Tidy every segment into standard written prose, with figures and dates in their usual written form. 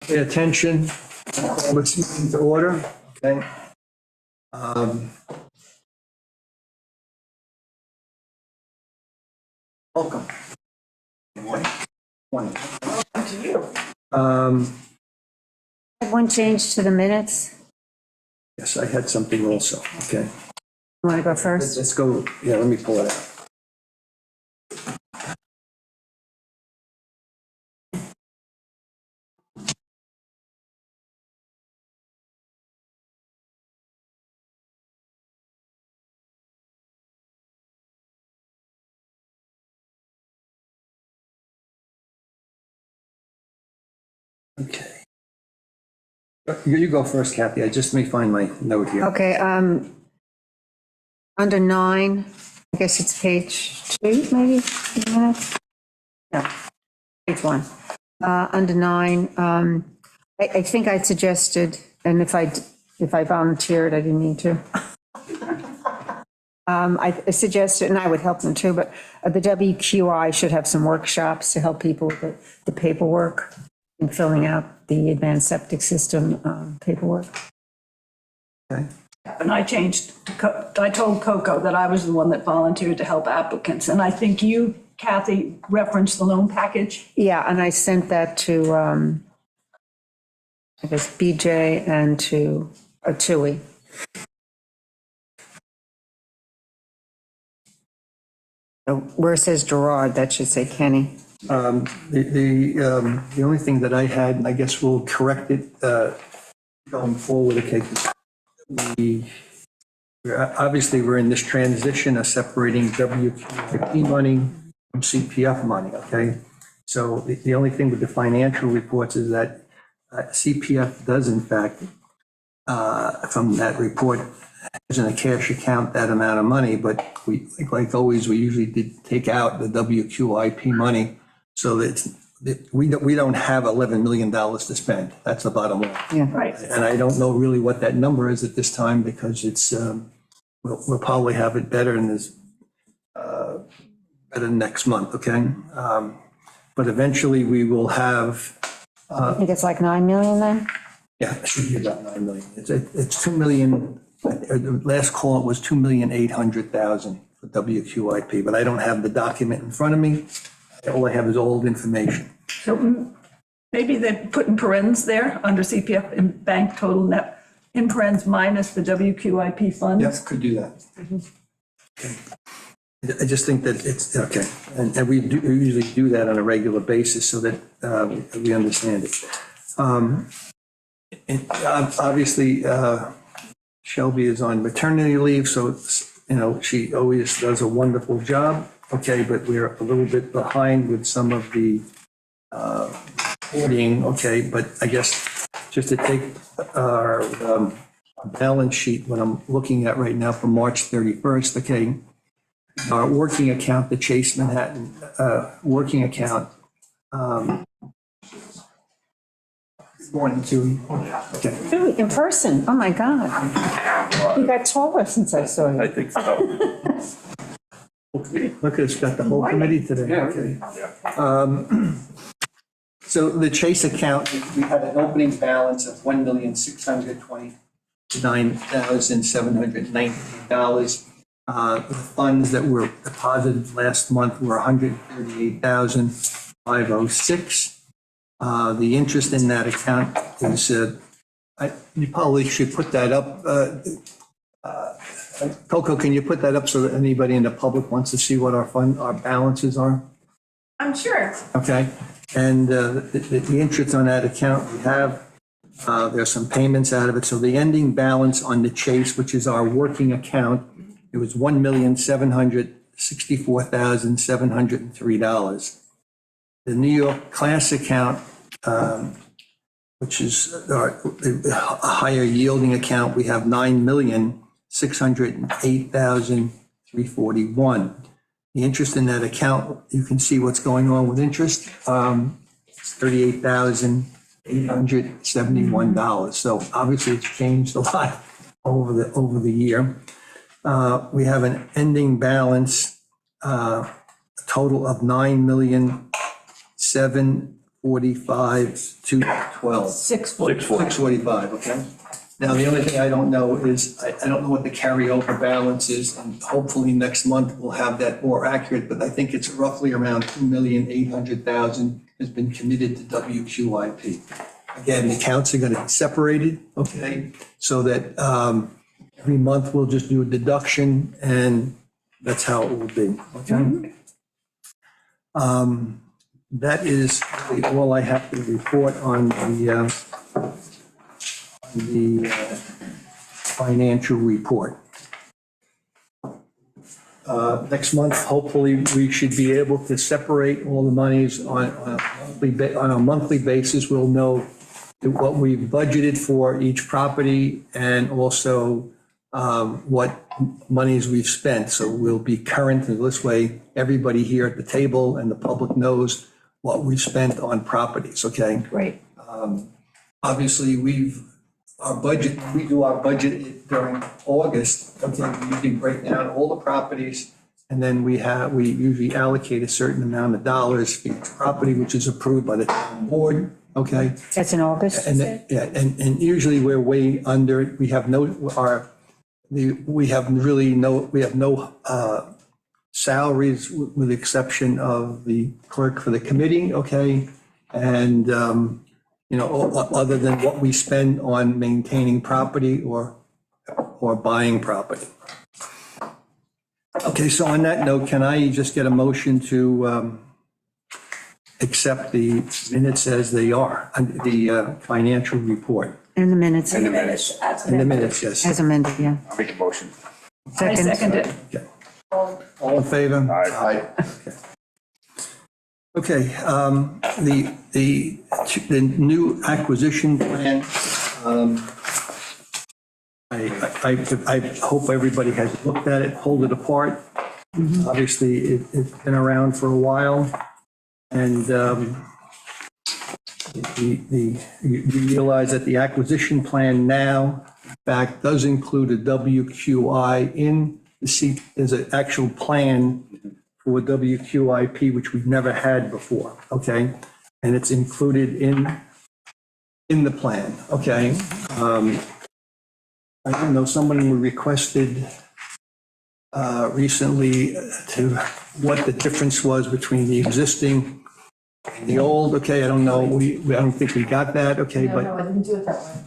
Pay attention. Let's move into order. Okay. Welcome. Morning. Morning. Welcome to you. One change to the minutes. Yes, I had something also. Okay. You want to go first? Let's go. Yeah, let me pull it out. Okay. You go first, Kathy. Let me find my note here. Okay, under 9, I guess it's page 2, maybe, in the minutes? No, page 1. Under 9, I think I suggested, and if I volunteered, I didn't need to. I suggested, and I would help them too, but the WQI should have some workshops to help people with the paperwork and filling out the advanced septic system paperwork. Okay. And I I told Coco that I was the one that volunteered to help applicants. And I think you, Kathy, referenced the loan package. Yeah, and I sent that to, I guess, BJ and to Tui. So where it says Gerard, that should say Kenny. The only thing that I had, and I guess we'll correct it going forward, okay, 'cause obviously we're in this transition of separating WQIP money from CPF money, okay? So the only thing with the financial reports is that CPF does in fact, from that report, is in a cash account that amount of money, but we, like always, we usually did take out the WQIP money so that we don't have $11 million to spend. That's the bottom line. Yeah. Right. And I don't know really what that number is at this time because it's, we'll probably have it better in this, better next month, okay? But eventually we will have, I think it's like 9 million then? yeah, it should be about 9 million. It's 2 million, the last call it was 2,800,000 for WQIP, but I don't have the document in front of me. All I have is old information. So maybe they put in parens there under CPF and bank total net, in parens minus the WQIP funds. Yes, could do that. Okay. I just think that it's, okay, and we usually do that on a regular basis so that we understand it. And obviously, Shelby is on maternity leave, so it's, you know, she always does a wonderful job, okay, but we're a little bit behind with some of the reporting, okay, but I guess just to take our balance sheet, what I'm looking at right now for March 31st, okay, our working account, the Chase Manhattan working account. Good morning, Tui. Okay. Tui, in person, oh my God. You got taller since I saw I you. think so. Look, it's got the whole committee today. Okay. So the Chase account, we had an opening balance of $1,629,719. The funds that were deposited last month were $138,506. The interest in that account is, you probably should put that up. Coco, can you put that up so that anybody in the public wants to see what our balances are? I'm sure. Okay, and the interest on that account we have, there's some payments out of it. So the ending balance on the Chase, which is our working account, it was $1,764,703. The New York class account, which is a higher yielding account, we have $9,608,341. The interest in that account, you can see what's going on with interest. It's $38,871. So obviously it's changed a lot over the year. We have an ending balance, a total of $9,740,000. 645 to 12. 640. 645, okay? Now, the only thing I don't know is, I don't know what the carryover balance is, and hopefully next month we'll have that more accurate, but I think it's roughly around 2,800,000 has been committed to WQIP. Again, the accounts are going to be separated, okay? So that every month we'll just do a deduction, and that's how it will be, okay? That is really all I have to report on the financial report. Next month, hopefully, we should be able to separate all the monies on a monthly basis. We'll know what we've budgeted for each property and also what monies we've spent. So we'll be current, and this way, everybody here at the table and the public knows what we've spent on properties, okay? Great. Obviously, we do our budget during August, okay, we usually break down all the properties, and then we usually allocate a certain amount of dollars for each property, which is approved by the town board, okay? That's in August, you And, said? yeah, and usually we're way under, we have no salaries with the exception of the clerk for the committee, okay? And, other than what we spend on maintaining property or buying property. Okay, so on that note, can I just get a motion to accept the minutes as they are, the financial report? In the minutes, In the minutes. In the minutes, yes. as amended, yeah. I'll make a motion. I second it. Okay. All in favor? Aye. Okay, the new acquisition plan, I hope everybody has looked at it, pulled it apart. Obviously, it's been around for a while, and you realize that the acquisition plan now, in fact, does include a WQI in the seat. There's an actual plan for WQIP, which we've never had before, okay? And it's included in the plan, okay? I don't know, someone requested recently what the difference was between the existing and the old, okay? I don't know, I don't think we got that, okay, No, but, I didn't do it that way.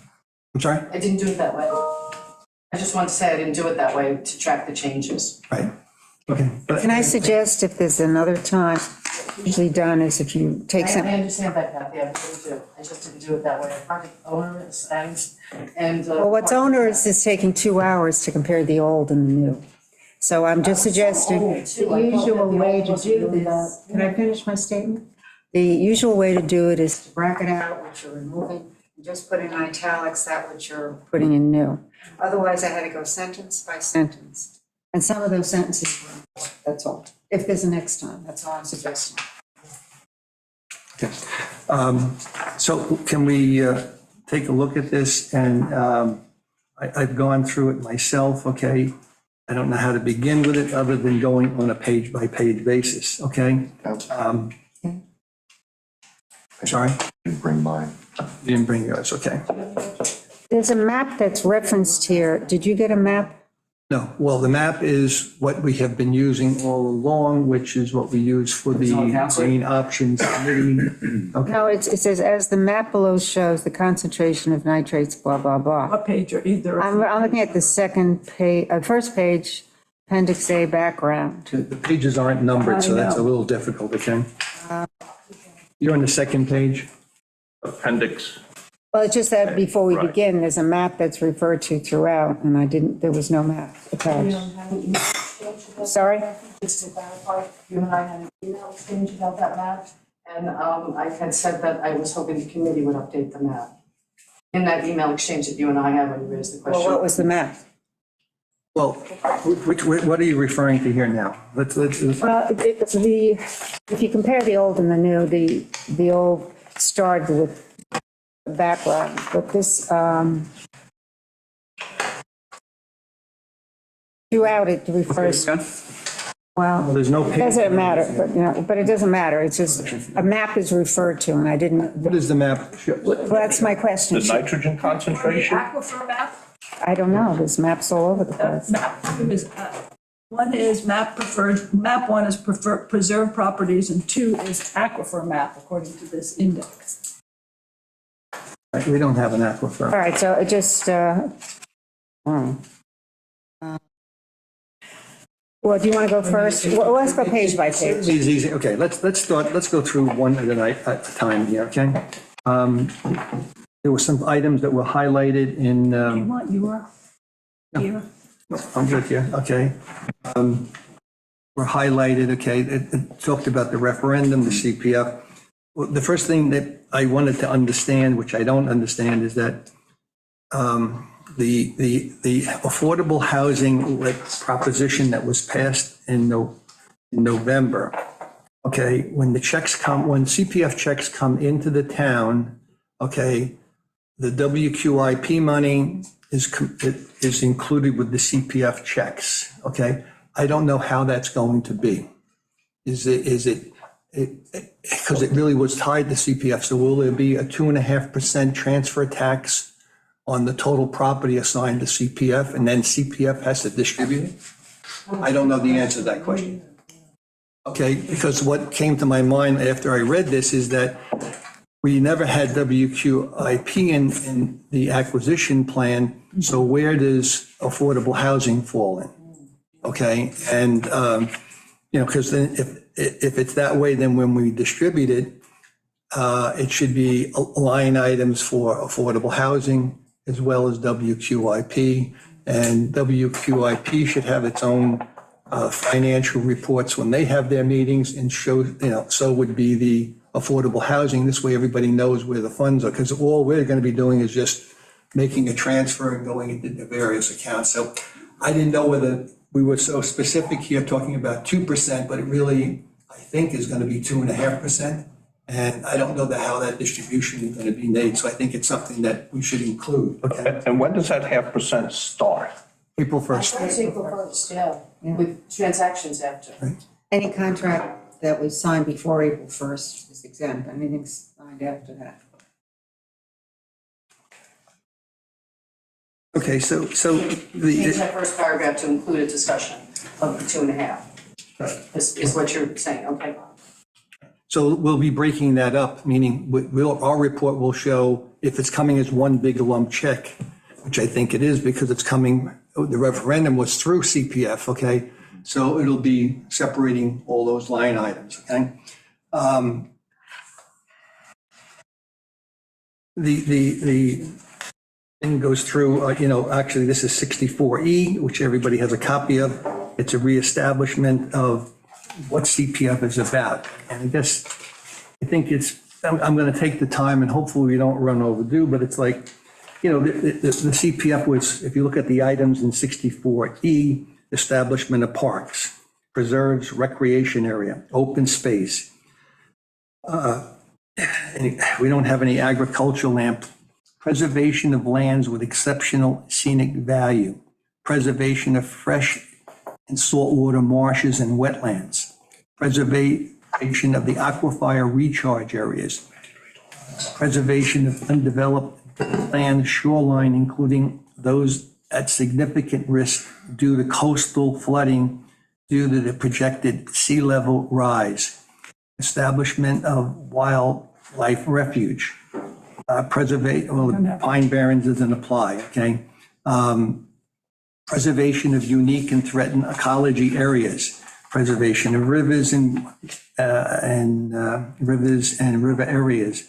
I'm sorry? I didn't do it that way. I just want to say I didn't do it that way to track the changes. Right, okay. But- Can I suggest if there's another time, usually done is if you take I some, understand that, Kathy, I really do. I just didn't do it that way. I find it onerous and. well, what's onerous is taking 2 hours to compare the old and the new. So I'm just suggesting, old, too. the I thought that usual the way old to was do really this, bad. can I finish my statement? The usual way to do it is to bracket out what you're removing, and just put in italics that which you're putting in new. Otherwise, I had to go sentence by sentence. And some of those sentences were, that's all. If there's a next time, that's all I'm suggesting. Okay. So can we take a look at this? And I've gone through it myself, okay? I don't know how to begin with it other than going on a page-by-page basis, okay? Sorry, Didn't bring mine. you didn't bring yours, okay? There's a map that's referenced here. Did you get a map? No, well, the map is what we have been using all along, which is what we use for the Green Options Committee. Okay, No, it says, as the map below shows, the concentration of nitrates, blah, blah, blah. What page or either? I'm looking at the second page, first page, Appendix A background. the pages aren't numbered, so that's a little difficult, okay? You're on the second page? Appendix. Well, it's just that before we Right. begin, there's a map that's referred to throughout, and there was no map You attached. don't have an email exchange about Sorry? that? Just to clarify, you and I had an email exchange about that map, and I had said that I was hoping the committee would update the map. In that email exchange that you and I had when you raised the Well, question. what was the map? Well, what are you referring to here now? Let's, Well, if you compare the old and the new, the old started with background, but this, throughout it refers, Well, there's no. it doesn't matter, but, but it doesn't matter. It's just, a map is referred to, and I didn't, What is the map? well, that's my question. The nitrogen The concentration? aquifer map, I don't know, there's maps all over the place. map two is, one is map one is preserved properties, and two is aquifer map, according to this index. We don't have an aquifer. All right, so it just, well, do you want to go first? Well, let's go page by page. It's easy. Okay, let's go through one at a time here, okay? There were some items that were highlighted in, You want your, here? I'm good here, okay. Were highlighted, okay, it talked about the referendum, the CPF. Well, the first thing that I wanted to understand, which I don't understand, is that the affordable housing proposition that was passed in November, okay, when CPF checks come into the town, okay, the WQIP money is included with the CPF checks, okay? I don't know how that's going to be. Is it, because it really was tied to CPF, so will there be a 2.5% transfer tax on the total property assigned to CPF, and then CPF has to distribute it? I don't know the answer to that question. Okay, because what came to my mind after I read this is that we never had WQIP in the acquisition plan, so where does affordable housing fall in? Okay, and, because then if it's that way, then when we distribute it, it should be line items for affordable housing as well as WQIP. And WQIP should have its own financial reports when they have their meetings, and show, so would be the affordable housing. This way, everybody knows where the funds are, because all we're going to be doing is just making a transfer and going into the various accounts. So I didn't know whether we were so specific here, talking about 2%, but it really, I think, is going to be 2.5%. And I don't know how that distribution is going to be made, so I think it's something that we should include. Okay, And when does that 0.5% start? April 1st. That's April 1st, yeah, with transactions after. Any contract that was signed before April 1st is exempt, anything signed after that. Okay, so Change that first paragraph to include a discussion of the 2.5. Is what you're saying, okay? So we'll be breaking that up, meaning our report will show if it's coming as one big lump check, which I think it is because it's coming, the referendum was through CPF, okay? So it'll be separating all those line items, okay? The thing goes through, actually this is 64E, which everybody has a copy of. It's a reestablishment of what CPF is about. And I think I'm going to take the time, and hopefully we don't run overdue, but it's like, the CPF was, if you look at the items in 64E, establishment of parks, preserves, recreation area, open space. We don't have any agricultural land, preservation of lands with exceptional scenic value, preservation of fresh and saltwater marshes and wetlands, preservation of the aquifer recharge areas, preservation of undeveloped land shoreline, including those at significant risk due to coastal flooding due to the projected sea level rise, establishment of wildlife refuge, Pine Barrens doesn't apply, okay? Preservation of unique and threatened ecology areas, preservation of rivers and river areas,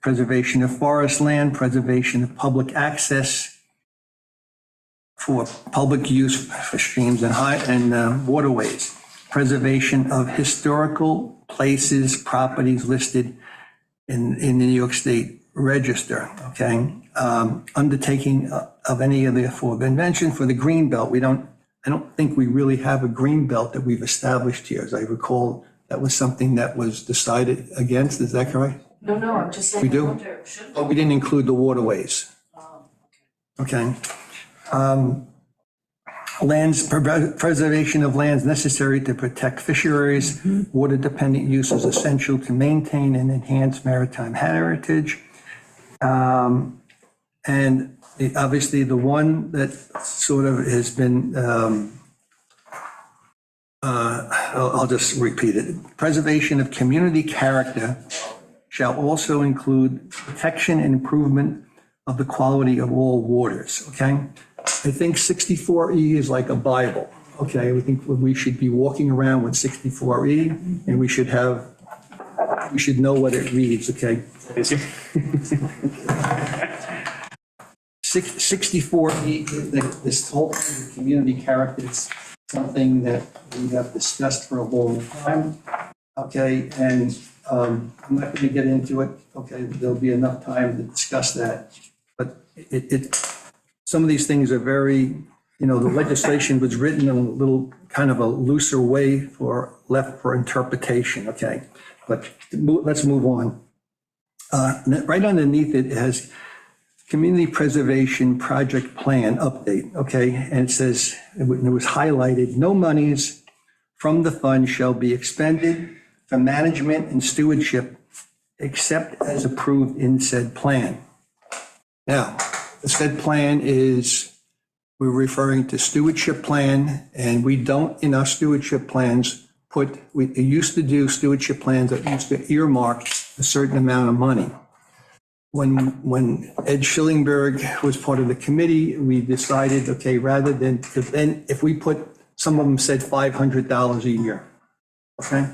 preservation of forest land, preservation of public access for public use for streams and waterways, preservation of historical places, properties listed in the New York State Register, okay? Undertaking of any of the aforementioned for the green belt. I don't think we really have a green belt that we've established here. As I recall, that was something that was decided against, is that correct? No, I'm just saying. We do? I wonder, should But we didn't include the waterways. Okay. preservation of lands necessary to protect fisheries, water-dependent uses essential to maintain and enhance maritime heritage. And obviously, the one that sort of has been, I'll just repeat it. Preservation of community character shall also include protection and improvement of the quality of all waters, okay? I think 64E is like a Bible, okay? We think we should be walking around with 64E, and we should know what it reads, okay? 64E, this whole thing with community character is something that we have discussed for a long time, okay? And I'm not going to get into it, okay? There'll be enough time to discuss that. But some of these things are very, the legislation was written in a little kind of a looser way left for interpretation, okay? But let's move on. Right underneath it has Community Preservation Project Plan Update, okay? And it says, it was highlighted, no monies from the fund shall be expended for management and stewardship except as approved in said plan. Now, the said plan we're referring to stewardship plan, and we don't, in our stewardship plans, we used to do stewardship plans that used to earmark a certain amount of money. When Ed Schillingberg was part of the committee, we decided, okay, rather than, because then if we some of them said $500 a year, okay?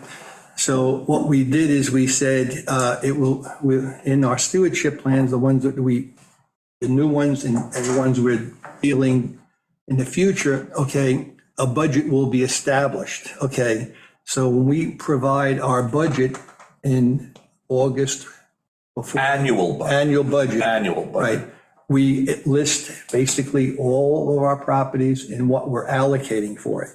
So what we did is we said, in our stewardship plans, the ones that the new ones and the ones we're dealing in the future, okay, a budget will be established, okay? So when we provide our budget in August, Annual budget. annual budget. Annual budget. Right, we list basically all of our properties and what we're allocating for it.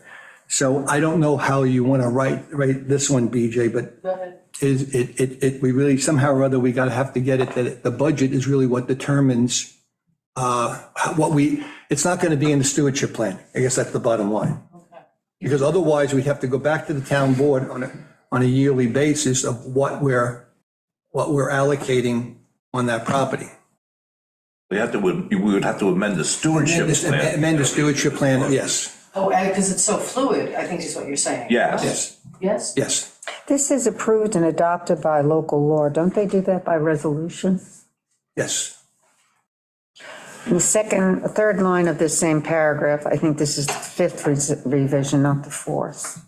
So I don't know how you want to write this one, BJ, but Go ahead. we really, somehow or other, we have to get it that the budget is really what determines it's not going to be in the stewardship plan. I guess that's the bottom line. Okay. Because otherwise, we'd have to go back to the town board on a yearly basis of what we're allocating on that property. We would have to amend the stewardship plan. Amend the stewardship plan, yes, Oh, because it's so fluid, I think is what you're saying. Yes. yes, Yes? yes. This is approved and adopted by local law. Don't they do that by resolution? Yes. In the third line of this same paragraph, I think this is the fifth revision, not the fourth.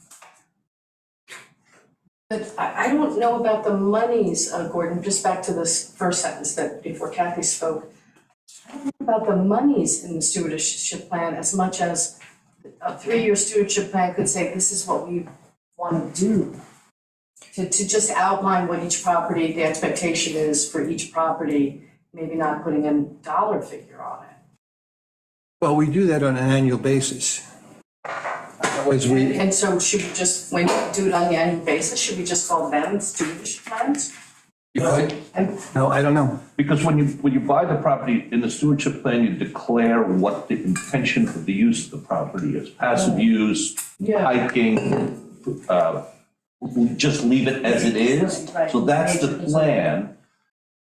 But I don't know about the monies, Gordon, just back to this first sentence that before Kathy spoke. I don't know about the monies in the stewardship plan as much as a 3-year stewardship plan could say, this is what we want to do. To just outline what each property, the expectation is for each property, maybe not putting a dollar figure on it. Well, we do that on an annual basis. Otherwise, And so should we just, when we do it on the annual basis, should we just call them stewardship plans? No, I don't know. Because when you buy the property in the stewardship plan, you declare what the intention of the use of the property is. Passive use, Yeah. hiking, we just leave it as it is. Right. So that's the plan.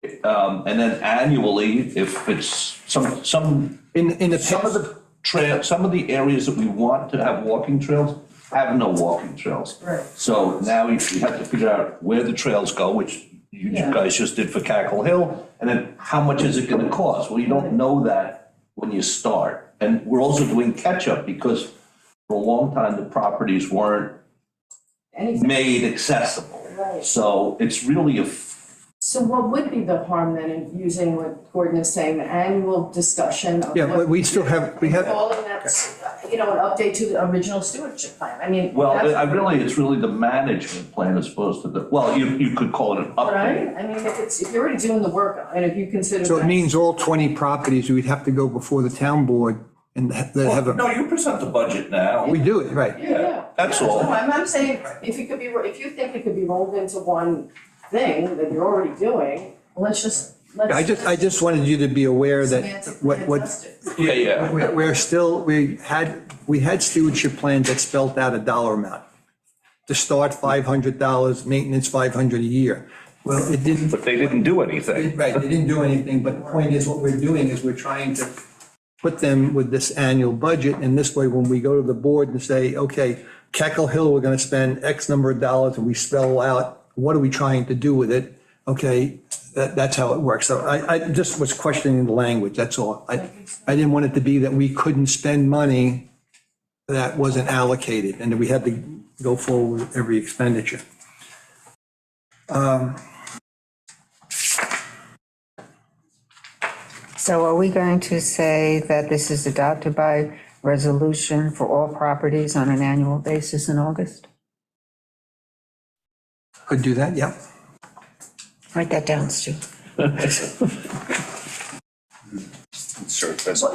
And then annually, if it's some In the of past, the some of the areas that we want to have walking trails have no walking trails. Right. So now we have to figure out where the trails go, which you Yeah. guys just did for Cackle Hill, and then how much is it gonna cost? Well, you don't know that when you start. And we're also doing catch-up because for a long time, the properties weren't Anything. made accessible. Right. So it's really So what would be the harm then in using what Gordon is saying, the annual discussion of yeah, what- but we still have, calling that, an update to the original stewardship plan, I mean. well, that's- it's really the management plan as opposed to you could call it an update. Right, I mean, if you're already doing the work, and if you consider. so it that- means all 20 properties, we'd have to go before the town board and have No, you present the budget now. we do it, right? Yeah. That's Yeah, all. so I'm saying, if you think it could be rolled into one thing that you're already doing, let's just. I just wanted you to be aware that Semantically what, adjust it. Yeah. we're still, we had stewardship plans that spelled out a dollar amount. To start, $500, maintenance, $500 a year. Well, it didn't. But they didn't do anything. Right, they didn't do anything, but the point is, what we're doing is we're trying to put them with this annual budget, and this way, when we go to the board and say, okay, Keckle Hill, we're gonna spend X number of dollars, and we spell out, what are we trying to do with it? Okay, that's how it works. So I just was questioning the language, that's all. I didn't want it to be that we couldn't spend money that wasn't allocated, and that we had to go forward with every expenditure. So are we going to say that this is adopted by resolution for all properties on an annual basis in August? Could do that, yeah. Write that down, Stu.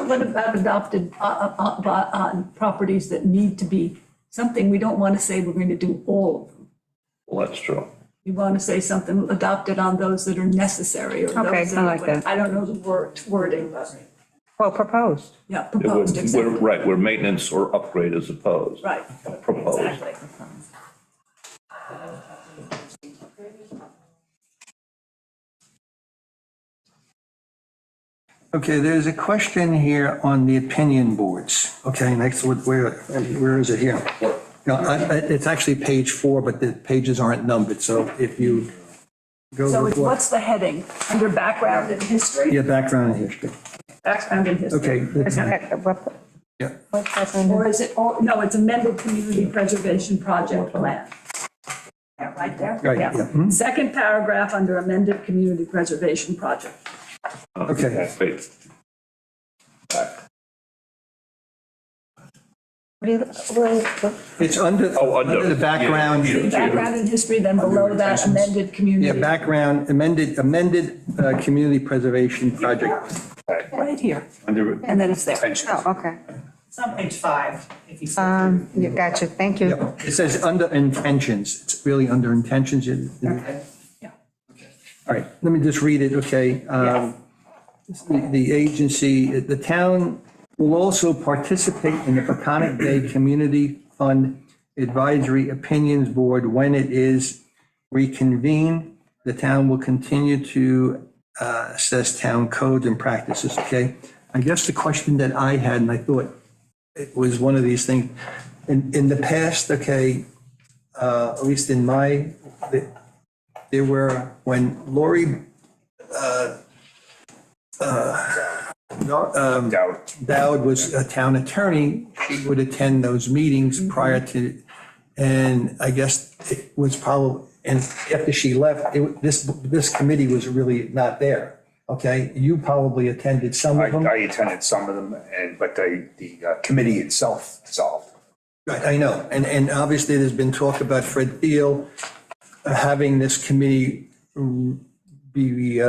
What about adopted on properties that need to be, something we don't want to say we're going to do all of them. Well, that's true. We want to say something adopted on those that are necessary or those. Okay, I like that. I don't know the wording, but, Well, proposed. yeah, proposed, We're, exactly. right, we're maintenance or upgrade as opposed. Right. Proposed. Exactly. Okay, there's a question here on the opinion boards. Okay, next, where is it here? No, it's actually page 4, but the pages aren't numbered, so if you go. So to it's, what's the heading? Under background and history? Yeah, background and history. Background and history. Okay. Yeah. What's that under? Or is it, no, it's amended community preservation project plan. Yeah, right there? Right, yeah. Mhm. Second paragraph under amended community preservation project. Okay. Wait, It's under, Oh, under. the background. Background and history, then below that amended community. Yeah, background, amended community preservation project. Right here. Under And then it's there. Oh, okay. It's on page 5, if you. Yeah, gotcha, thank you. Yep. It says under intentions. It's really under intentions. Okay. All right, let me just read it, okay? The agency, the town will also participate in the Peconic Bay Community Fund Advisory Opinions Board when it is reconvened. The town will continue to assess town codes and practices, okay? I guess the question that I had, and I thought it was one of these things, in the past, okay, at least in my, there were, when Lori Dowd was a town attorney, she would attend those meetings prior to, and I guess it was probably, and after she left, this committee was really not there, okay? You probably attended some of them. I attended some of them, but the committee itself dissolved. Right, I know, and obviously there's been talk about Fred Thiel having this committee be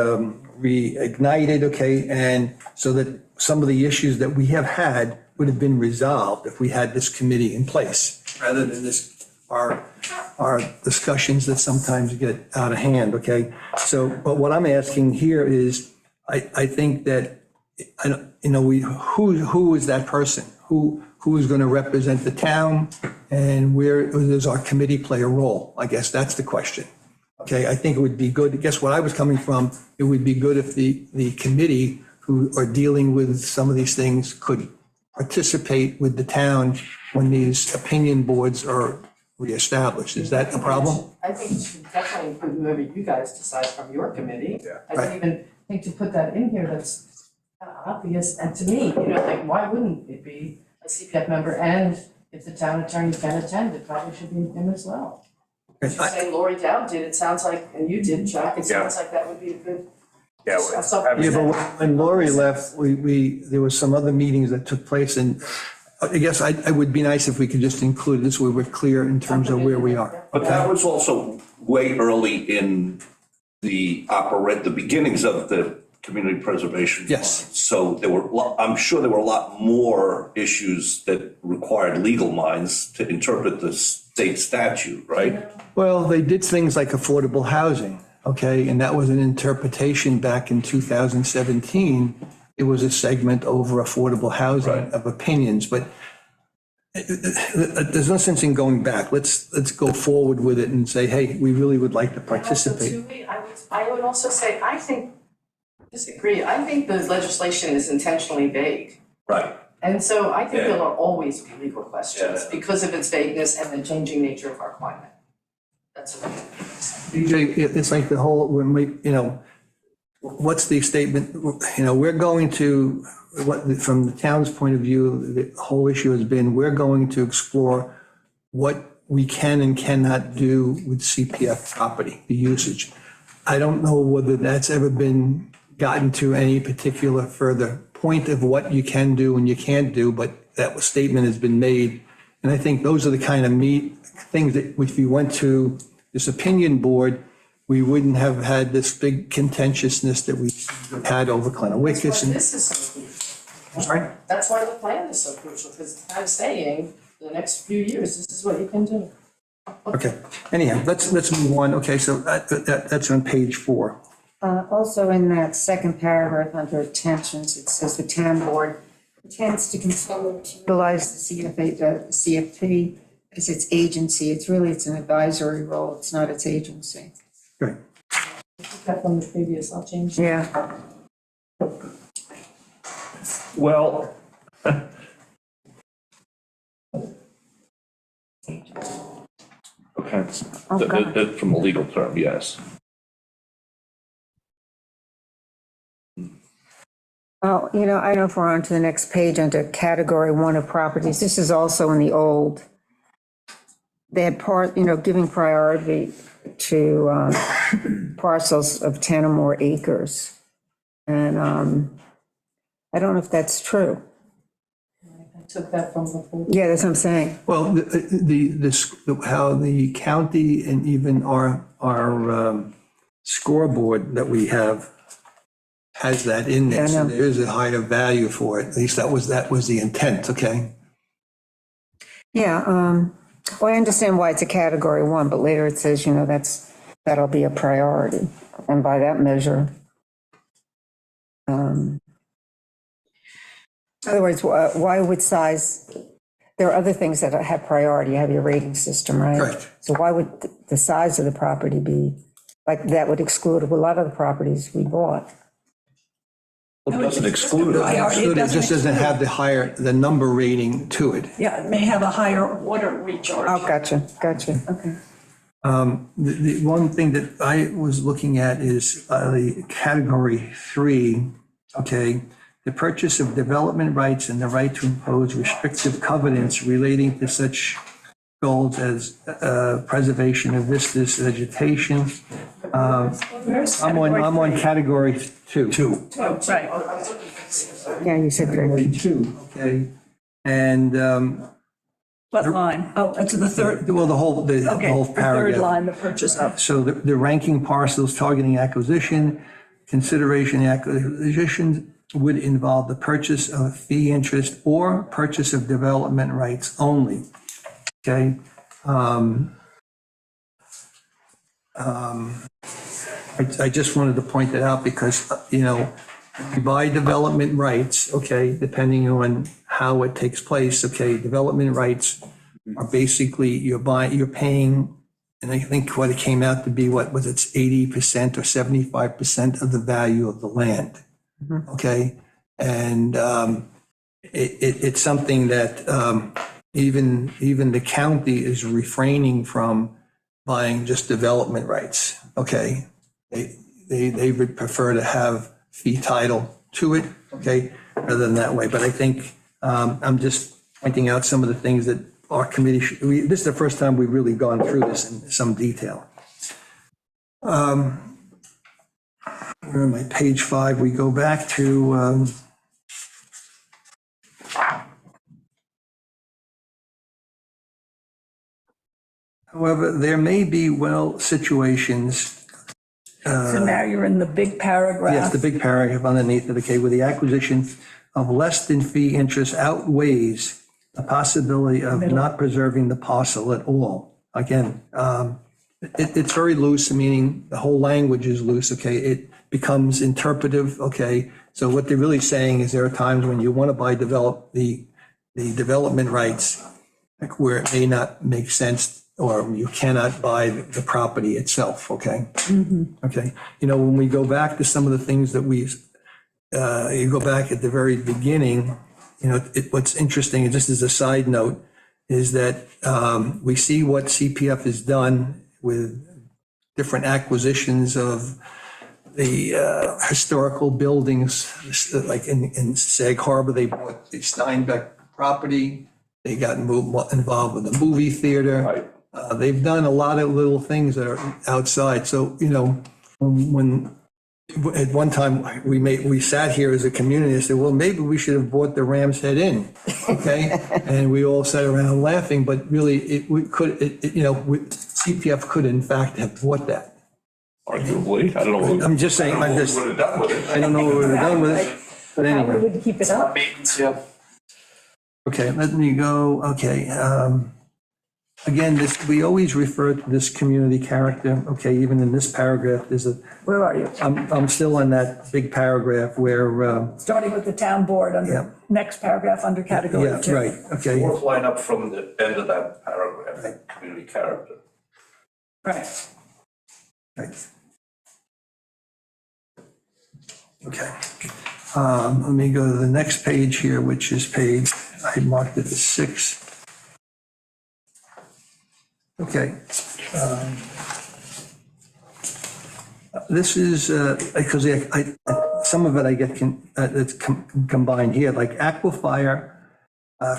reignited, okay, and so that some of the issues that we have had would have been resolved if we had this committee in place, rather than this, our discussions that sometimes get out of hand, okay? So, but what I'm asking here is, I think that, who is that person? Who is going to represent the town, and where does our committee play a role? I guess that's the question. Okay, I think it would be good, I guess what I was coming from, it would be good if the committee who are dealing with some of these things could participate with the town when these opinion boards are reestablished. Is that a problem? I think you should definitely include whoever you guys decide from your committee. Yeah. I don't even think to put that in here, that's kind of obvious, and to me, like, why wouldn't it be a CPF member? And if the town attorney can attend, it probably should be him as well. You say Lori Dowd did, it sounds like, and you did, Chuck, it sounds like that would be a good. Yeah, Yeah, but when Lori left, there was some other meetings that took place, and I guess it would be nice if we could just include this where we're clear in terms of where we are. But that was also way early in the beginnings of the community preservation. Yes. Fund. So I'm sure there were a lot more issues that required legal minds to interpret the state statute, right? Well, they did things like affordable housing, okay? And that was an interpretation back in 2017 it was a segment over affordable housing Right. of opinions, but there's no sense in going back. Let's go forward with it and say, hey, we really would like to participate. Also, too, I would also say, disagree, I think the legislation is intentionally vague. Right. And so I think Yeah. there will always be legal questions Yeah. because of its vagueness and the changing nature of our climate. That's what I think. BJ, it's like the whole, when we, what's the statement? We're going to, from the town's point of view, the whole issue has been, we're going to explore what we can and cannot do with CPF property, the usage. I don't know whether that's ever been gotten to any particular further point of what you can do and you can't do, but that statement has been made. And I think those are the kind of things that if you went to this opinion board, we wouldn't have had this big contentiousness that we had over Clonawickus. That's why And this is so crucial. Sorry? That's why the plan is so crucial, because the town's saying, the next few years, this is what you can do. Okay, anyhow, let's move on. Okay, so that's on page 4. Also in that second paragraph under attentions, it says the town board intends to continue to utilize the CFP as its agency. It's an advisory role, it's not its agency. Great. That from the previous, I'll change. Yeah. Well, okay, from a legal term, yes. Oh, I don't know if we're on to the next page under category 1 of properties. This is also in the old. They had giving priority to parcels of 10 or more acres. And I don't know if that's true. I took that from the. Yeah, that's what I'm saying. Well, how the county and even our scoreboard that we have has that in there. Yeah, I So know. there is a higher value for it. At least that was the intent, okay? Yeah, well, I understand why it's a category 1, but later it says, that'll be a priority. And by that measure, in other words, why would size, there are other things that have priority. You have your rating system, right? Correct. So why would the size of the property be, like, that would exclude a lot of the properties we bought? Well, it doesn't exclude it. It just doesn't have the number rating to it. Yeah, it may have a higher water recharge. Oh, gotcha, okay. The one thing that I was looking at is the category 3, okay? The purchase of development rights and the right to impose restrictive covenants relating to such goals as preservation of vistas, vegetation. I'm on category 2. Oh, right. Yeah, you said Category great. 2, okay? And, What line? Oh, it's the third, well, the whole okay, the third paragraph. line, the purchase of. So the ranking parcels targeting acquisition, consideration acquisition would involve the purchase of fee interest or purchase of development rights only. Okay? I just wanted to point that out because, you buy development rights, okay, depending on how it takes place, okay, development rights are basically, you're paying, and I think what it came out to be, what was it, 80% or 75% of the value of the land, okay? And it's something that even the county is refraining from buying just development rights, okay? They would prefer to have fee title to it, okay, rather than that way. But I think I'm just pointing out some of the things that our committee, this is the first time we've really gone through this in some detail. We're on my page 5, we go back to however, there may be, situations. So now you're in the big paragraph. Yes, the big paragraph underneath it, okay, where the acquisition of less than fee interest outweighs the possibility of not preserving the parcel at all. Again, it's very loose, meaning the whole language is loose, okay? becomes interpretive, okay? So what they're really saying is there are times when you want to develop the development rights, like where it may not make sense, or you cannot buy the property itself, okay? Okay, you know, when we go back to some of the things that you go back at the very beginning, you know, what's interesting, and just as a side note, is that we see what CPF has done with different acquisitions of the historical buildings, like in Sag Harbor, they bought the Steinbeck property, they got involved with the movie theater. Right. They've done a lot of little things that are outside, so, you know, when at one time, we sat here as a community and said, well, maybe we should have bought the Ram's Head Inn, okay? And we all sat around laughing, but really, CPF could in fact have bought that. Arguably, I don't know. I'm just saying, What we would have done with it. I don't know what we would have done with it, but We anyway. would keep it up. Maintenance, yeah. Okay, let me go, okay. Again, we always refer to this community character, okay, even in this paragraph, Where are you? I'm still on that big paragraph where, Starting with the town board Yeah. under, next paragraph under category yeah, 2. right, okay. Fourth line up from the end of that paragraph, community character. Right. Right. Okay. Let me go to the next page here, which is I marked it as 6. Okay. This is, because some of it I get, it's combined here, like Aquifer,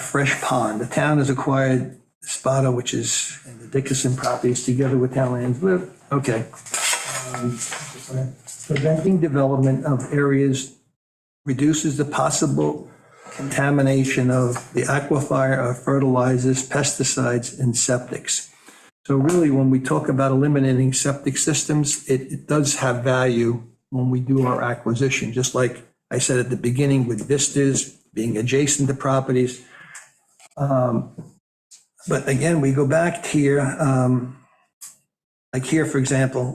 Fresh Pond. The town has acquired Spada, which is in the Dickinson properties, together with Townlands Live. Okay. Preventing development of areas reduces the possible contamination of the aquifer of fertilizers, pesticides, and septics. So really, when we talk about eliminating septic systems, it does have value when we do our acquisition, just like I said at the beginning with vistas being adjacent to properties. But again, we go back here, like here, for example,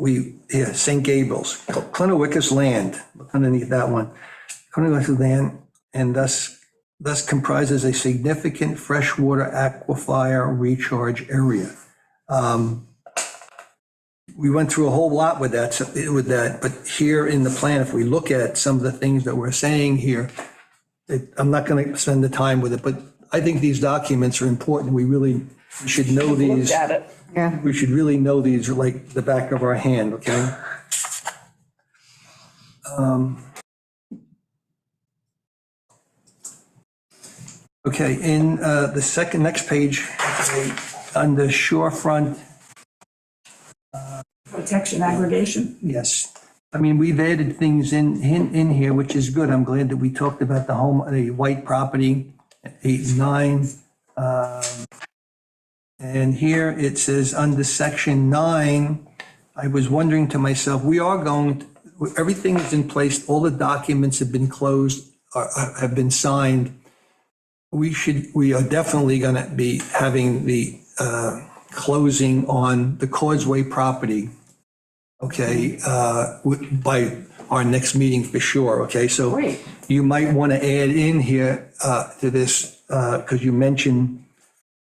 St. Gabriel's, Clinowickus land, underneath that one. Clinowickus land, and thus comprises a significant freshwater aquifer recharge area. We went through a whole lot with that, but here in the plan, if we look at some of the things that we're saying here, I'm not going to spend the time with it, but I think these documents are important. We should know these. Looked at it. Yeah. We should really know these like the back of our hand, okay? Okay, in the next page, on the shorefront, Protection aggregation. yes. I mean, we've added things in here, which is good. I'm glad that we talked about the white property, 8 and 9. And here it says under section 9, I was wondering to myself, everything is in place, all the documents have been closed, have been signed. We are definitely going to be having the closing on the Causeway property, okay, by our next meeting for sure, okay? So Great. you might want to add in here to this, because you mentioned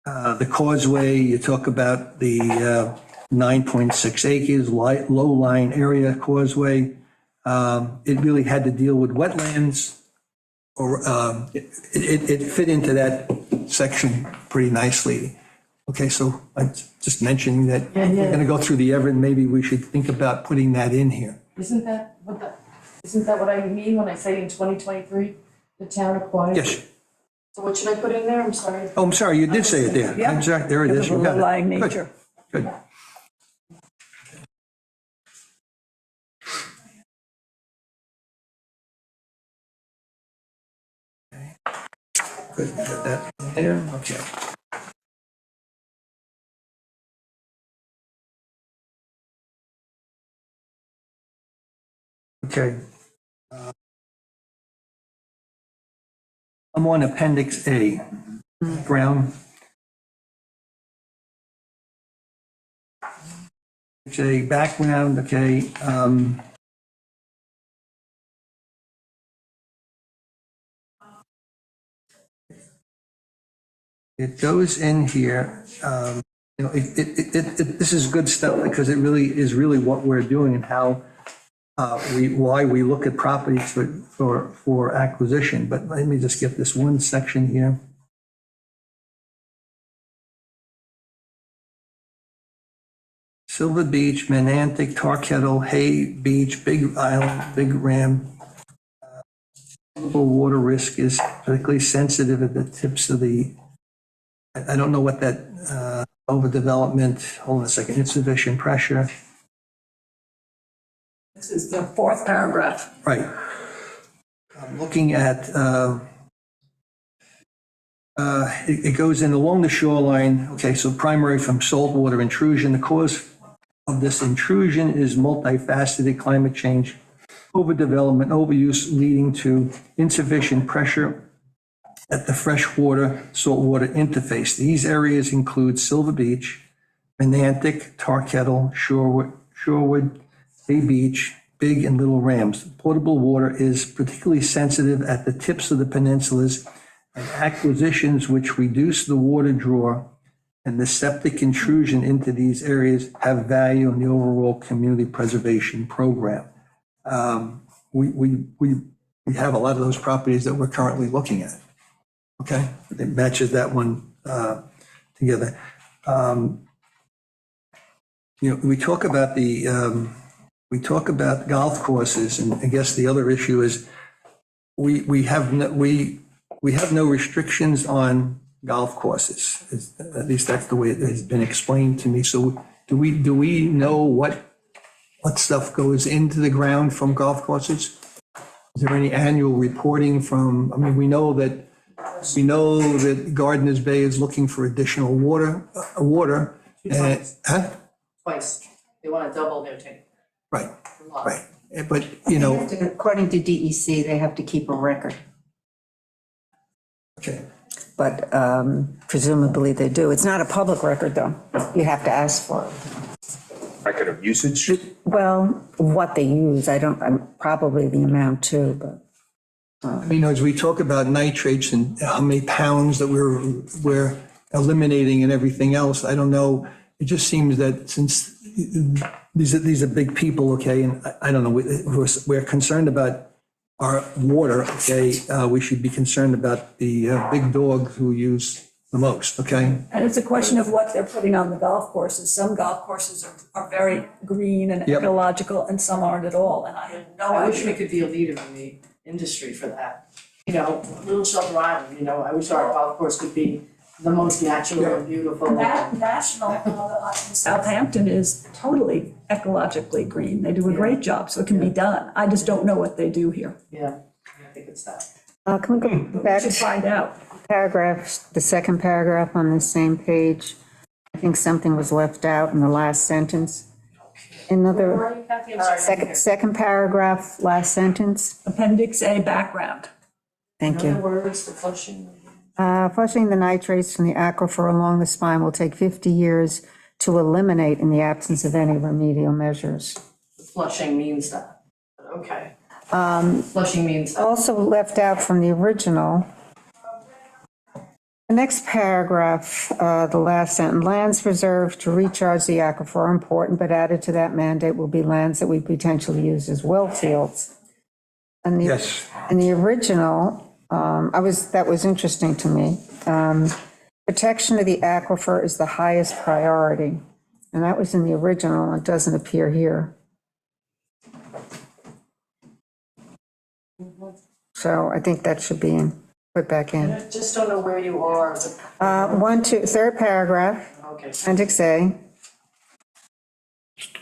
the Causeway, you talk about the 9.6 acres, low-lying area Causeway. It really had to deal with wetlands, or it fit into that section pretty nicely. Okay, so I'm just mentioning that we're going to go through maybe we should think about putting that in here. Isn't that what I mean when I say in 2023, the town acquired? Yes. So what should I put in there? I'm sorry. Oh, I'm sorry, you did say it there. Yeah. I'm sorry, there it is. You got it. Low-lying Good, nature. Good. Good, got that in there, okay. Okay. I'm on Appendix A, ground. It's a background, okay. it goes in here, you know, this is good stuff because it really is really what we're doing and how why we look at properties for acquisition. But let me just get this one section here. Silver Beach, Menantic, Tar Kettle, Hay Beach, Big Island, Big Ram. Water risk is particularly sensitive at the tips of the, I don't know what that, overdevelopment, hold on a second, insufficient pressure. This is the fourth paragraph. Right. I'm looking at, it goes in along the shoreline. Okay, so primary from saltwater intrusion. The cause of this intrusion is multifaceted: climate change, overdevelopment, overuse leading to insufficient pressure at the freshwater saltwater interface. These areas include Silver Beach, Menantic, Tar Kettle, Shorewood, Bay Beach, Big and Little Rams. Potable water is particularly sensitive at the tips of the peninsulas, and acquisitions which reduce the water draw and the septic intrusion into these areas have value in the overall community preservation program. We have a lot of those properties that we're currently looking at. Okay, it matches that one together. You know, we talk about golf courses, and I guess the other issue is we have no restrictions on golf courses. At least that's the way it has been explained to me. So do we know what stuff goes into the ground from golf courses? Is there any annual reporting from, I mean, we know that Gardeners Bay is looking for additional water. Huh? Twice. They want to double their tank. Right, right. But, you know, According to DEC, they have to keep a record, okay. but presumably they do. It's not a public record, though. You have to ask for it. Record of usage. Well, what they use, probably the amount too, but. You know, as we talk about nitrates and how many pounds that we're eliminating and everything else, I don't know. It just seems that since these are big people, okay, and I don't know, we're concerned about our water, okay, we should be concerned about the big dogs who use the most, okay? And it's a question of what they're putting on the golf courses. Some golf courses are very green and Yep. ecological, and some aren't at all. And I have no I wish we idea. could be a leader in the industry for that. You know, Little Shelter Island, you know, I wish our golf course could be the most natural and beautiful. That national in Southampton is totally ecologically green. They do a great job, so it can be done. I just don't know what they do here. Yeah, I think it's that. Can we go We back should to find out. paragraph, the second paragraph on the same page? I think something was left out in the last sentence. Another, Where are you, Kathy? I'm sorry. second paragraph, last sentence. Appendix A background. Thank In other you. words, the flushing. Flushing the nitrates from the aquifer along the spine will take 50 years to eliminate in the absence of any remedial measures. Flushing means that. Okay. Flushing means, Also left out from the original. The next paragraph, the last sentence, lands reserved to recharge the aquifer are important, but added to that mandate will be lands that we potentially use as well fields. And the, Yes. and the original, that was interesting to me. Protection of the aquifer is the highest priority. And that was in the original, it doesn't appear here. So I think that should be put back in. I just don't know where you are. Third paragraph, Okay. appendix A.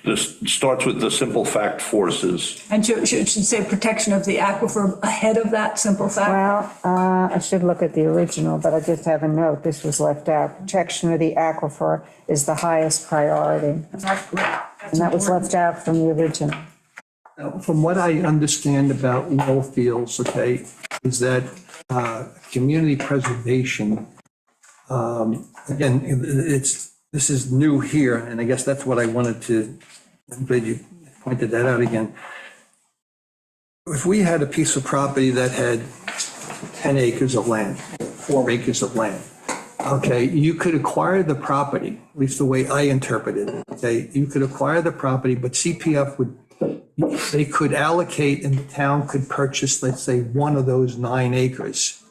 This starts with the simple fact forces. And should say protection of the aquifer ahead of that simple fact? Well, I should look at the original, but I just have a note, this was left out. Protection of the aquifer is the highest priority. That's great. And that was left out from the original. From what I understand about well fields, okay, is that community preservation, again, this is new here, and I guess that's what I wanted to, I'm glad you pointed that out again. If we had a piece of property that had 10 acres of land, 4 acres of land, okay, you could acquire the property, at least the way I interpreted it, okay? You could acquire the property, but CPF would, they could allocate and the town could purchase, let's say, one of those 9 acres,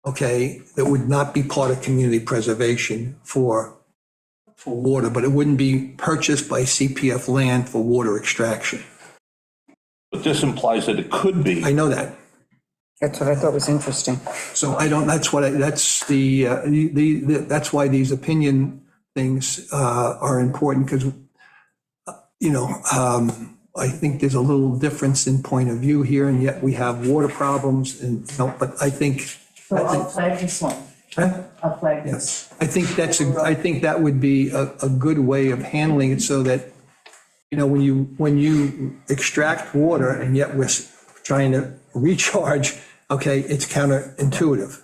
okay, that would not be part of community preservation for water, but it wouldn't be purchased by CPF land for water extraction. But this implies that it could be. I know that. That's what I thought was interesting. So I don't, that's what, that's that's why these opinion things are important, because, you know, I think there's a little difference in point of view here, and yet we have water problems, and, you know, but I think. So I'll flag this one. Huh? I'll flag this. Yes, I think I think that would be a good way of handling it, so that, you know, when you extract water and yet we're trying to recharge, okay, it's counterintuitive.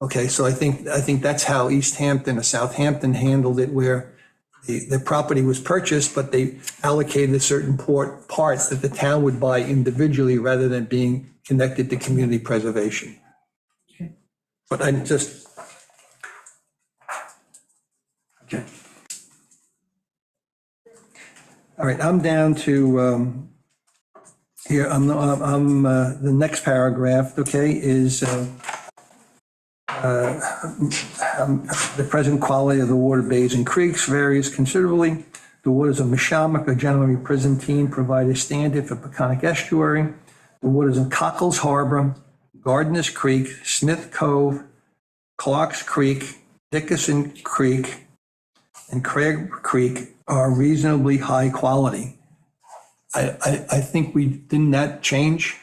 Okay, so I think that's how East Hampton or Southampton handled it, where the property was purchased, but they allocated a certain parts that the town would buy individually rather than being connected to community preservation. But I just. Okay. All right, I'm down to, here, the next paragraph, okay, is the present quality of the water bays and creeks varies considerably. The waters of Mashamak are generally Byzantine, provide a standard for Peconic Estuary. The waters of Cockles Harbor, Gardeners Creek, Smith Cove, Clark's Creek, Dickinson Creek, and Craig Creek are reasonably high quality. I think didn't that change?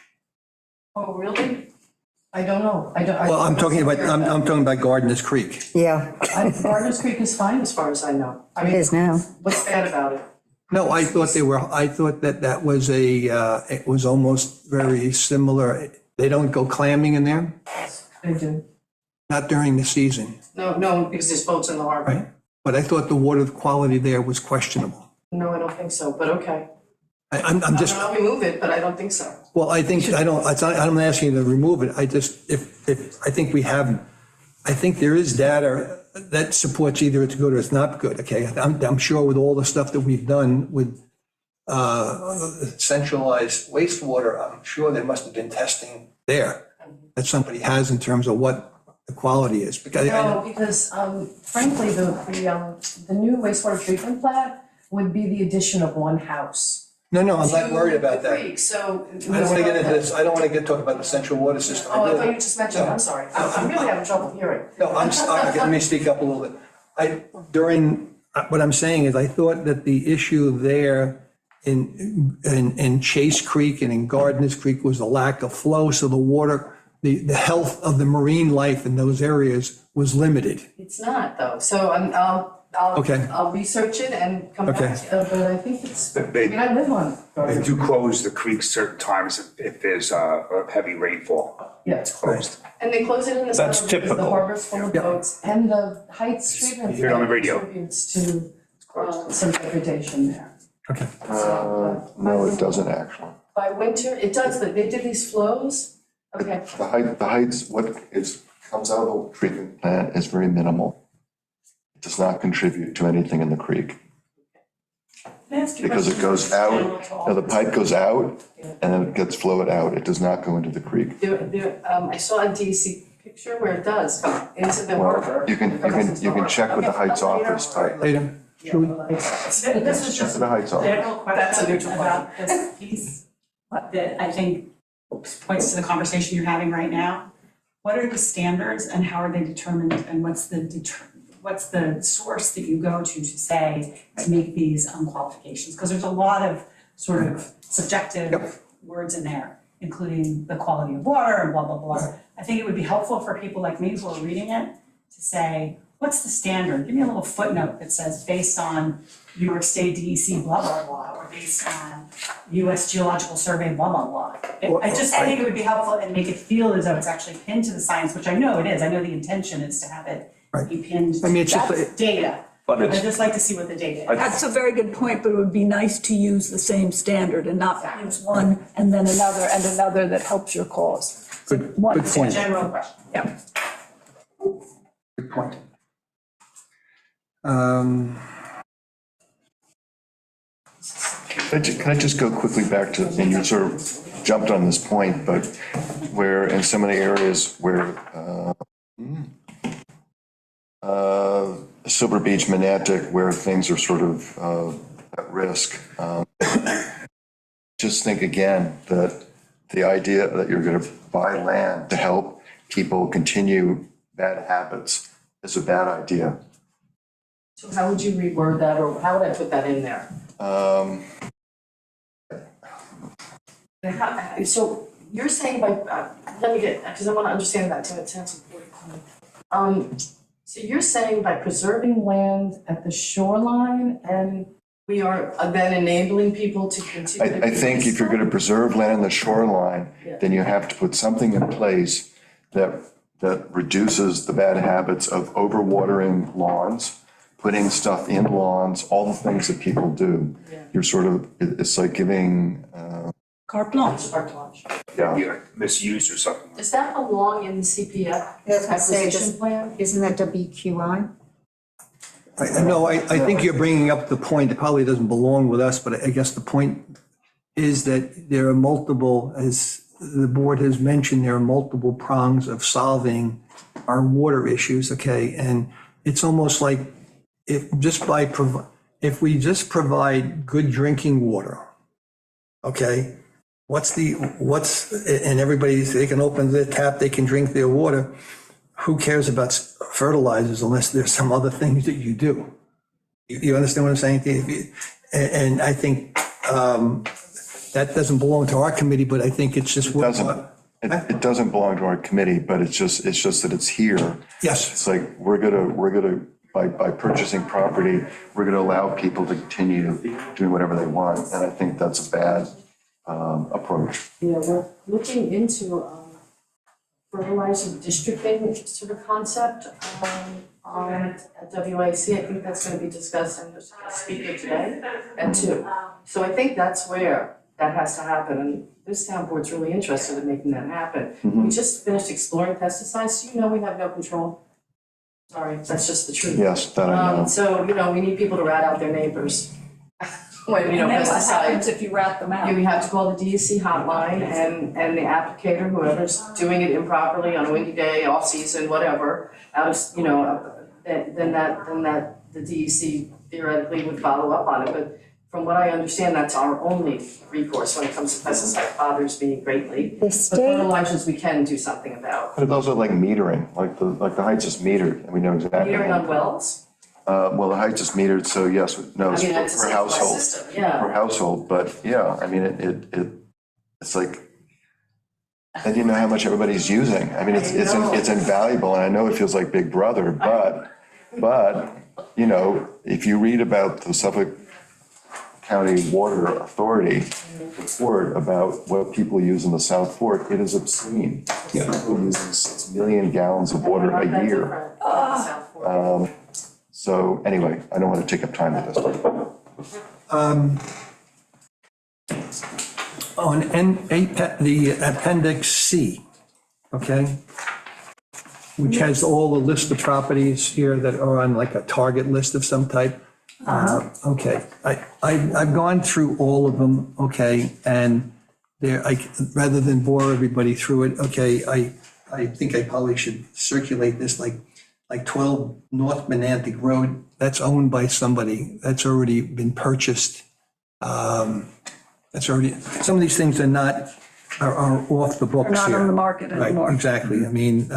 Oh, really? I don't know. Well, I'm talking about Gardeners Creek. Yeah, Gardner's Creek is fine as far as I know. I it mean, is now. what's bad about it? No, I thought that was it was almost very similar. They don't go clamming in there, They do. not during the season, No, because there's boats in the harbor. right? But I thought the water quality there was questionable. No, I don't think so, but okay. I'm just, I'll remove it, but I don't think so. well, I think, I'm asking you to remove it. I just, I think I think there is data that supports either it's good or it's not good, okay? I'm sure with all the stuff that we've done with centralized wastewater, I'm sure there must have been testing there that somebody has in terms of what the quality is. Because No, because frankly, the new wastewater treatment plant would be the addition of one house. No, I'm not worried about to the that. creek, so. I don't want to get into this, I don't want to talk about the central water system. Oh, I really- thought you just mentioned, I'm sorry. I'm really having trouble hearing. No, okay, let me speak up a little bit. What I'm saying is, I thought that the issue there in Chase Creek and in Gardeners Creek was the lack of flow, so the water, the health of the marine life in those areas was limited. It's not though, so Okay. I'll research it and come Okay. back, but I think it's, I They, mean, I live on. they do close the creek certain times if there's a heavy rainfall. Yeah, It's closed. and they close it in the summer That's because the typical. harbor's full of Yeah. boats, and the Heights treatment You hear it on the plant radio. contributes to some degradation there. Okay. No, it doesn't actually. By winter, it does, they did these flows, okay. The heights, what comes out of the treatment plant is very minimal. It does not contribute to anything in the creek Can I ask you a because it question? goes out, the pipe goes out and then it gets flowed out. It does not go into the creek. I saw a DEC picture where it does come into the harbor. Well, you can check with the Heights office. Later. Julie? This is Check just with the Heights office. general That's a question neutral about this piece that I think points to the conversation you're having right now. What are the standards and how are they determined, and what's the source that you go to say to make these qualifications? Because there's a lot of sort of subjective words in there, including the quality of water and blah, blah, blah. I think it would be helpful for people like me who are reading it to say, what's the standard? Give me a little footnote that says based on New York State DEC blah, blah, blah, or based on US Geological Survey blah, blah, blah. I think it would be helpful and make it feel as though it's actually pinned to the science, which I know it is. I know the intention is to have it be pinned. I mean, it's just That's data. But I'd it's, just like to see what the data is. That's a very good point, but it would be nice to use the same standard and not use one and then another that helps your cause. Good One point. General question. Yeah. Good point. Can I just go quickly back to, and you sort of jumped on this point, but where in some of the areas where Silver Beach, Monantic, where things are sort of at risk, just think again that the idea that you're going to buy land to help people continue bad habits is a bad idea. So how would you reword that, or how would I put that in there? So you're saying by, let me get, because I want to understand that too, it sounds important. So you're saying by preserving land at the shoreline, and we are then enabling people to continue to. I think if you're going to preserve land in the shoreline, then you have to put something in place that reduces the bad habits of overwatering lawns, putting stuff in lawns, all the things that people do. You're sort of, it's like giving, Carte blanche. Carte blanche. Yeah, misused or something. Does that belong in the CPF I was gonna say, acquisition plan? Isn't that WQI? No, I think you're bringing up the point, it probably doesn't belong with us, but I guess the point is that there are multiple, as the board has mentioned, there are multiple prongs of solving our water issues, okay? And it's almost like if we just provide good drinking water, okay? And they can open the tap, they can drink their water. Who cares about fertilizers unless there's some other things that you do? You understand what I'm saying? And I think that doesn't belong to our committee, but I think it's just. it doesn't belong to our committee, but it's just that it's here. Yes. It's like, we're gonna, by purchasing property, we're gonna allow people to continue doing whatever they want, and I think that's a bad approach. Yeah, we're looking into fertilizer districting sort of concept at WIC. I think that's going to be discussed, and there's a speaker today at 2. So I think that's where that has to happen, and this town board's really interested in making that happen. We just finished exploring pesticides, so we have no control. Sorry, that's just the truth. Yes, that I know. So, we need people to rat out their neighbors. When, And then what pesticides. happens if you rat them out? You have to call the DEC hotline, and the applicator, whoever's doing it improperly on a windy day, off-season, whatever, then the DEC theoretically would follow up on it. But from what I understand, that's our only recourse when it comes to pesticides. Bothers me greatly. The But state, fertilizers, we can do something about. But it's also like metering, like the Heights is metered, and we know exactly. Metering on wells? Well, the Heights is metered, so yes, no, it's It's a per centralized household. system, yeah. Per household, but yeah, I mean, it's like, then you know how much everybody's using. I mean, it's invaluable, and I know it feels like Big Brother, but, if you read about the Suffolk County Water Authority report about what people use in the South Fork, it is obscene. People using 6 million gallons of water Not a that year. different than South Fork. So anyway, I don't want to take up time with this. On the Appendix C, okay? Which has all the list of properties here that are on like a target list of some type. Okay, I've gone through all of them, okay, and rather than bore everybody through it, okay, I think I probably should circulate this, like 12 North Monantic Road, that's owned by somebody, that's already been purchased. That's already, some of these things are off the books They're here. not on the market Right, anymore. exactly. I mean,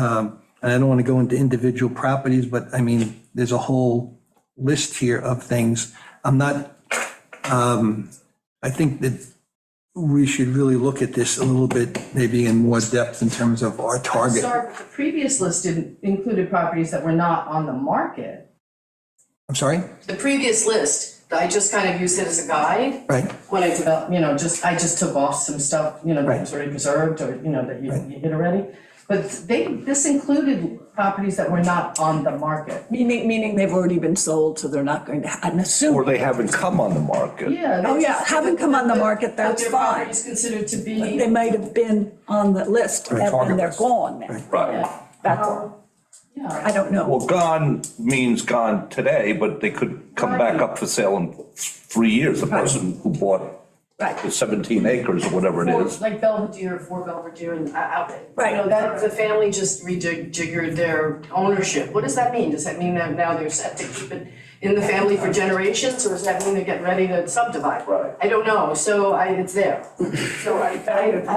and I don't want to go into individual properties, but I mean, there's a whole list here of things. I think that we should really look at this a little bit, maybe in more depth in terms of our target. Sorry, but the previous list included properties that were not on the market. I'm sorry? The previous list, I just kind of used it as a guide. Right, When I developed, I just took off some stuff, that Right. was already preserved or, that you hit already. But this included properties that were not on the market. Meaning they've already been sold, so they're not going to, I'm Or assuming. they haven't come on the market. Yeah. Oh, yeah, haven't come on the market, But that's their fine. property is considered to They be, might have been on the list Right, and target they're list. gone now. Right. yeah. That's all. I don't know. Well, gone means gone today, but they could come back up for sale in 3 years, the person who bought Right. the 17 acres or whatever it is. Like Belvedere, for Belvedere and out. Right. You know, that the family just rejiggered their ownership. What does that mean? Does that mean that now they're set to keep it in the family for generations, or does that mean they're getting ready to subdivide? Right. I don't know, so it's there. So I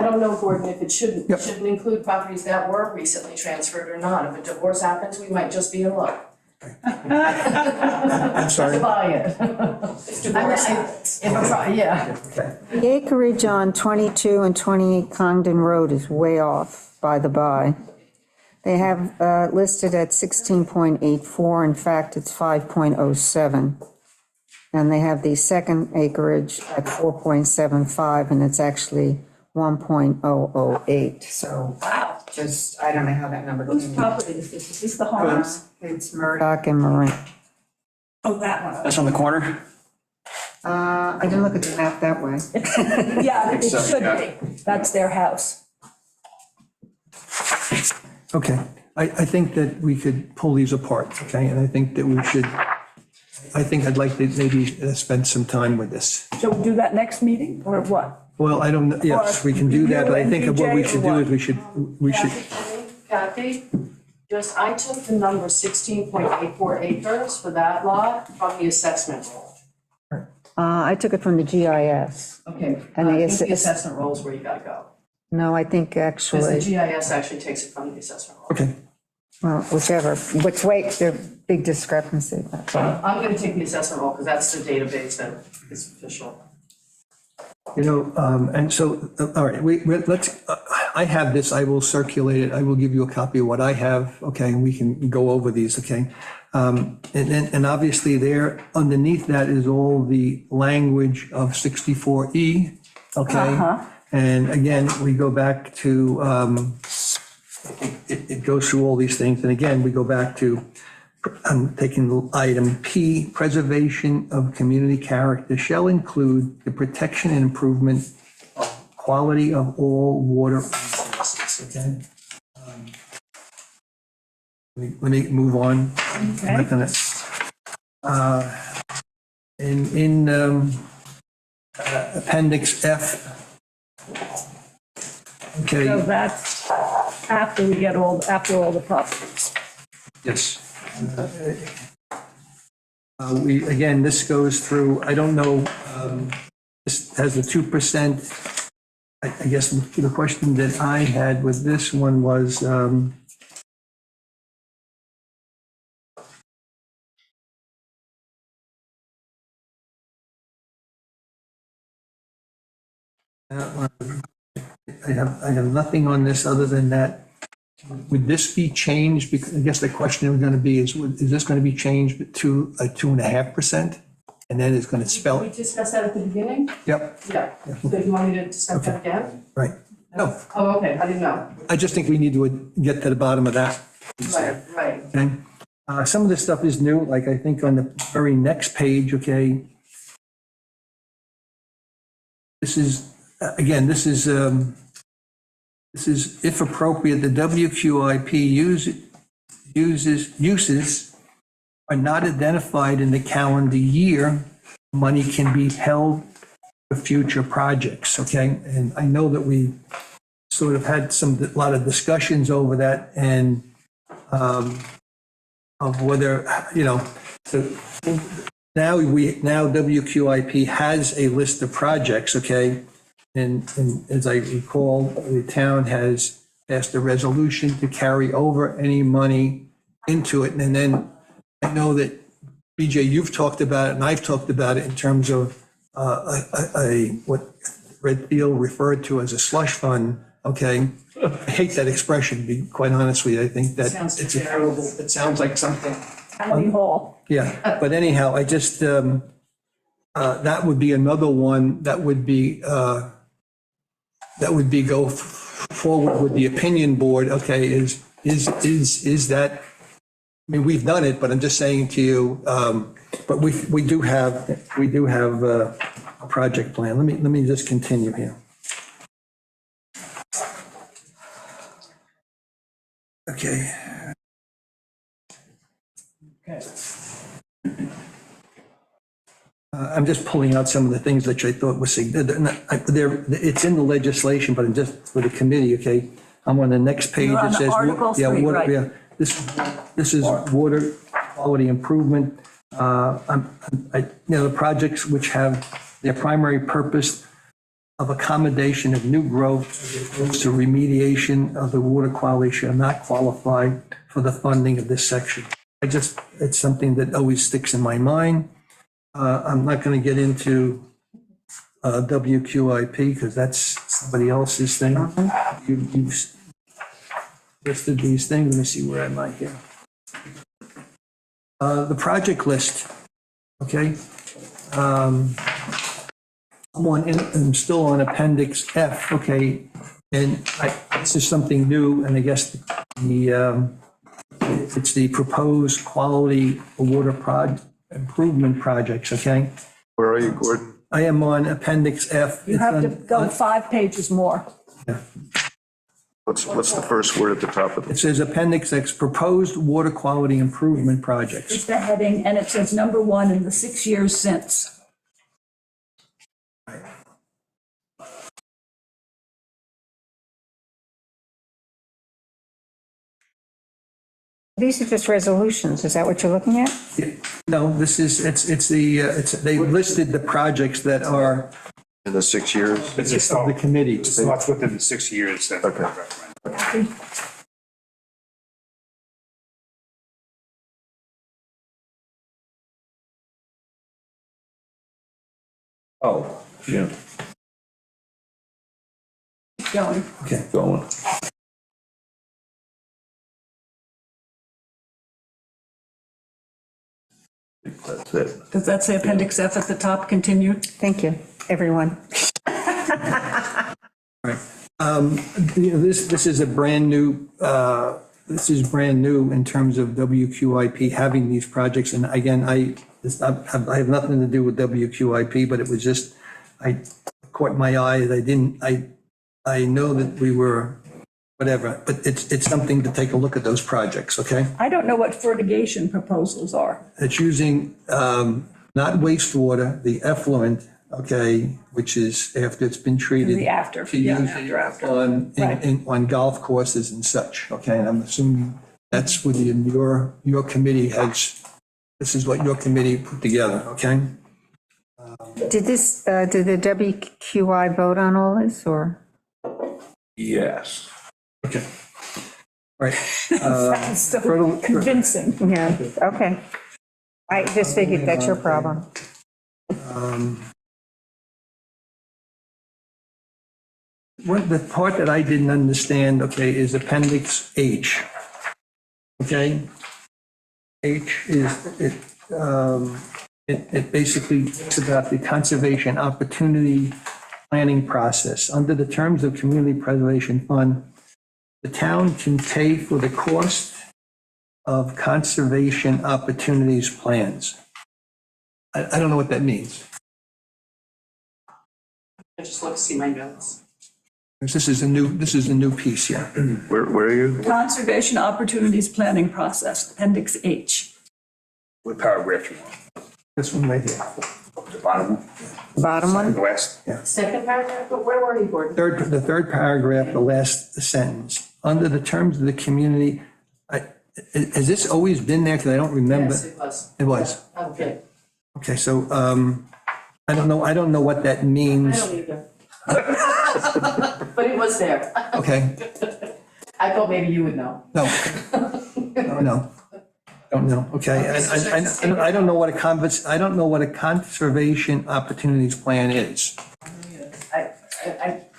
don't know, Gordon, if it shouldn't include properties that were recently transferred or not. If a divorce happens, we might just be in luck. I'm sorry. Buy it. If divorce happens. Yeah. The acreage on 22 and 28 Congdon Road is way off, by the by. They have listed at 16.84, in fact, it's 5.07. And they have the second acreage at 4.75, and it's actually 1.008. So Wow. just, I don't know how that number Whose came. property is this? Is this the Harms? It's Murdoch and Marin. Oh, that one. That's on the corner? I didn't look at the map that way. Yeah, it should be. That's their house. Okay, I think that we could pull these apart, okay? And I think that we should, I think I'd like to maybe spend some time with this. Shall we do that next meeting, or what? Well, I don't, know. Yes, we can do that, but I think what we You and should do is we should, Kathy, just, I took the number 16.84 acres for that lot from the assessment roll. I took it from the GIS. Okay, And I the think the ass- assessment roll is where you gotta go. No, I think Because the actually, GIS actually takes it from the assessment roll. okay. well, whichever, which way, there's a big discrepancy, that's all. I'm gonna take the assessment roll, because that's the database that is official. You know, and so, all right, let's, I have this, I will circulate it, I will give you a copy of what I have, okay, and we can go over these, okay? And obviously there, underneath that is all the language of 64E, okay? And again, we go back to, it goes through all these things, and again, we go back to, I'm taking item P, preservation of community character shall include the protection and improvement of quality of all water resources, okay? Let me move on. I'm not gonna, in Appendix F. Okay. So that's after we get after all the properties. Yes. Again, this goes through, I don't know, this has the 2%. I guess the question that I had with this one was, I have nothing on this other than that. Would this be changed? Because I guess the question is going to be is this going to be changed to a 2.5%? And then it's going to Did spell, we discuss that at the beginning? yep, Yeah. So you want me to discuss that again? right. No, Oh, okay, I didn't know. I just think we need to get to the bottom of that. Right. Okay. Some of this stuff is new, like I think on the very next page, okay. This is, again, this is if appropriate, the WQIP uses are not identified in the calendar year, money can be held for future projects, okay? And I know that we sort of had a lot of discussions over that and of whether, you know, so now WQIP has a list of projects, okay? And as I recall, the town has passed a resolution to carry over any money into it. And then I know that, BJ, you've talked about it and I've talked about it in terms of what Redfield referred to as a slush fund, okay? I hate that expression, to be quite honest with you. I think that Sounds it's a terrible, it sounds like something. County Hall. Yeah, but anyhow, I just, that would be another one that would be go forward with the opinion board, okay, is that, I mean, we've done it, but I'm just saying to you, but we do have a project plan. Let me just continue here. Okay. I'm just pulling out some of the things that I thought was significant. It's in the legislation, but just for the committee, okay? I'm on the next page. You're on It says Article yeah, 3, water- right. yeah. This is water quality improvement. The projects which have their primary purpose of accommodation of new growth as opposed to remediation of the water quality shall not qualify for the funding of this section. It's something that always sticks in my mind. I'm not going to get into WQIP because that's somebody else's thing. You've listed these things. Let me see, where am I here? The project list, okay? I'm still on Appendix F, okay? And this is something new, and I guess it's the proposed quality water improvement projects, okay? Where are you, Gordon? I am on Appendix F. You have to go 5 pages more. What's the first word at the top of It it? says Appendix X, proposed water quality improvement projects. It's the heading, and it says number 1 in the 6 years since. These are just resolutions. Is that what you're looking at? No, this is, they listed the projects that are In the 6 years? It's of the committee. It's not within the 6 years that we recommend. Oh, yeah, Going. Okay. going. I think that's it. Does that say Appendix F at the top, continued? Thank you, everyone. This is a brand new, this is brand new in terms of WQIP having these projects. And again, I have nothing to do with WQIP, but it was just, I caught my eye. I know that we were, whatever, but it's something to take a look at those projects, okay? I don't know what fertigation proposals are. It's using not wastewater, the effluent, okay, which is after it's been treated. The after, to yeah, use after. on on golf courses and such, okay? And I'm assuming that's what your committee has, this is what your committee put together, okay? Did the WQI vote on all this, or? Yes. Okay. Right. That's so convincing. Yeah, okay. I just figured that's your problem. The part that I didn't understand, okay, is Appendix H. Okay? H is, it basically talks about the conservation opportunity planning process. Under the terms of Community Preservation Fund, the town can pay for the cost of conservation opportunities plans. I don't know what that means. I just want to see my notes. This is a new piece here. Where are you? Conservation Opportunities Planning Process, Appendix H. What paragraph you want? This one right here. The bottom one? Bottom one? The last? Second paragraph, but where were you, Gordon? The third paragraph, the last sentence. Under the terms of the community, has this always been there? Because I don't remember. Yes, it was. It was. Okay, Okay, so I don't know what that I means. don't either. But it was there. Okay, I thought maybe you would know. no. No. Don't know, okay. I don't know what I don't know what a conservation opportunities plan is.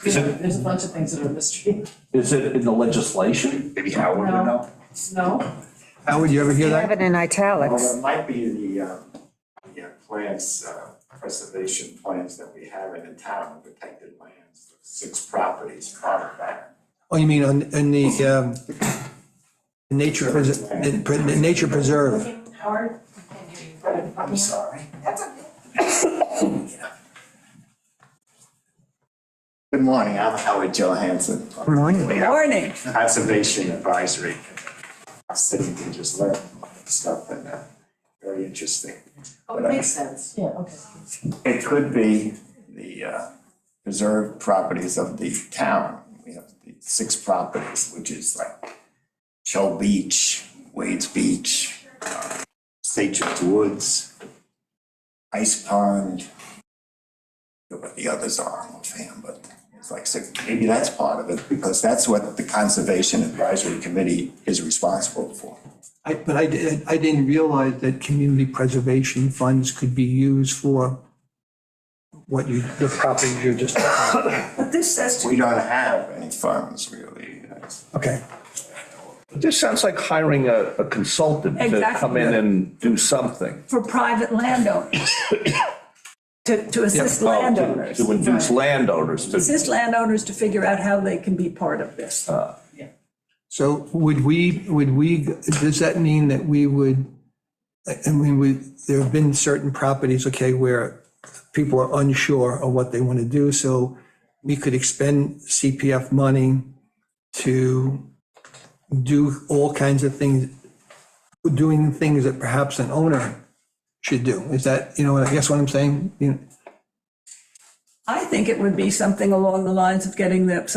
There's a bunch of things that are a mystery. Is it in the legislation? Maybe Howard would know? No? Howard, you ever hear I have that? it in Well, italics. that might be the plans, preservation plans that we have in the town, protected lands, the 6 properties part of that. Oh, you mean in the nature preserve? Howard? I'm sorry. Good morning, I'm Howard Johansson, Good morning. Morning. Conservation Advisory. I'm sitting here just learning stuff, and very interesting. Oh, it makes sense, yeah, okay. It could be the preserved properties of the town. We have the 6 properties, which is like Shell Beach, Wade's Beach, Satchel's Woods, Ice Pond. What the others are, I'm not fan, but it's like, so maybe that's part of it, because that's what the Conservation Advisory Committee is responsible for. But I didn't realize that community preservation funds could be used for the properties you're just talking about. But this says We don't have any funds, really. Okay. This sounds like hiring a consultant to Exactly. come in and do something. for private landowners, to assist Oh, landowners. To induce landowners to. Assist landowners to figure out how they can be part of this. So would we, does that mean that we would, I mean, there have been certain properties, okay, where people are unsure of what they want to do, so we could expend CPF money to do all kinds of things, doing things that perhaps an owner should do. Is that, I guess what I'm saying? I think it would be something along the lines of getting the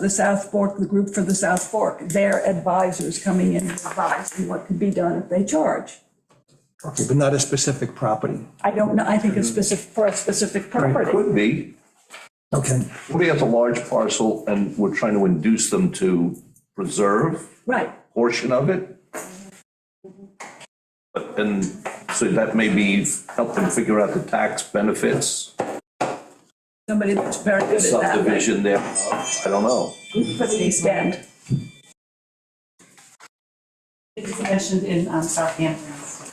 South Fork, the group for the South Fork, their advisors coming in and advising what could be done if they charge. Okay, but not a specific property. I don't know, I think it's specific, for a specific property. Could be. Okay. Somebody has a large parcel and we're trying to induce them to preserve Right, a portion of it. And so that may be help them figure out the tax benefits, somebody that's very good at that. subdivision there. I don't know. For the East End. It's mentioned in Southampton's,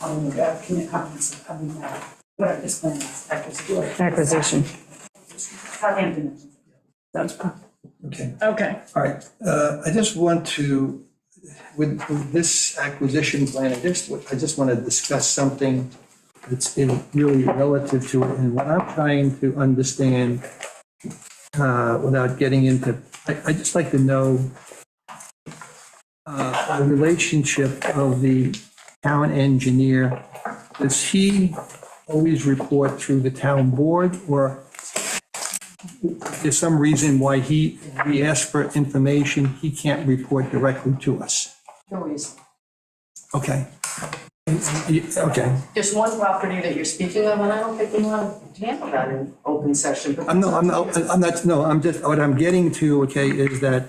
comprehensive, whatever this plan is, Acquisition. Southampton mentions it. That's, Okay. okay. All right, I just want to, with this acquisition plan, I just want to discuss something that's really relative to it, and what I'm trying to understand, without getting into, I just like to know the relationship of the town engineer. Does he always report through the town board, or there's some reason why we ask for information, he can't report directly to us? No reason. Okay. Okay. There's one property that you're speaking of, and I don't think we want to handle that in open session, but. I'm just, what I'm getting to, okay, is that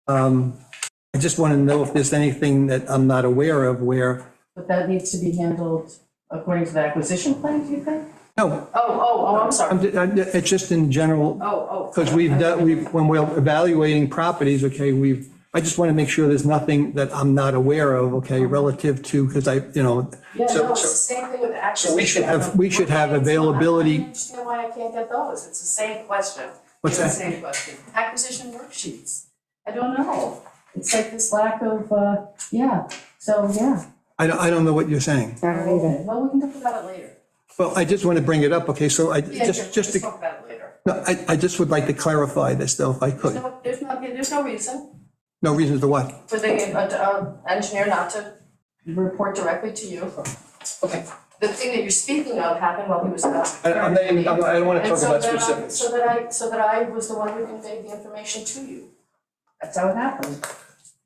I just want to know if there's anything that I'm not aware of where, But that needs to be handled according to the acquisition plan, do you think? no, I'm sorry. it's just in general, Oh. because when we're evaluating properties, okay, I just want to make sure there's nothing that I'm not aware of, okay, relative to, because Yeah, no, it's the so same thing with acquisition. so we should have availability. I don't understand why I can't get those. It's the same question. What's It's that? the same question. Acquisition worksheets. I don't know. It's like this lack of, so, yeah. I don't know what you're saying. I don't either. Well, we can talk about it later. Well, I just want to bring it up, okay, so Yeah, just let's to, talk about it later. no, I just would like to clarify this, though, if I could. There's no reason No reason to what? for the engineer not to report directly to you. Okay. The thing that you're speaking of happened while he was out. I don't want to And talk so about that I- specifics. So that I was the one who conveyed the information to you. That's how it happened.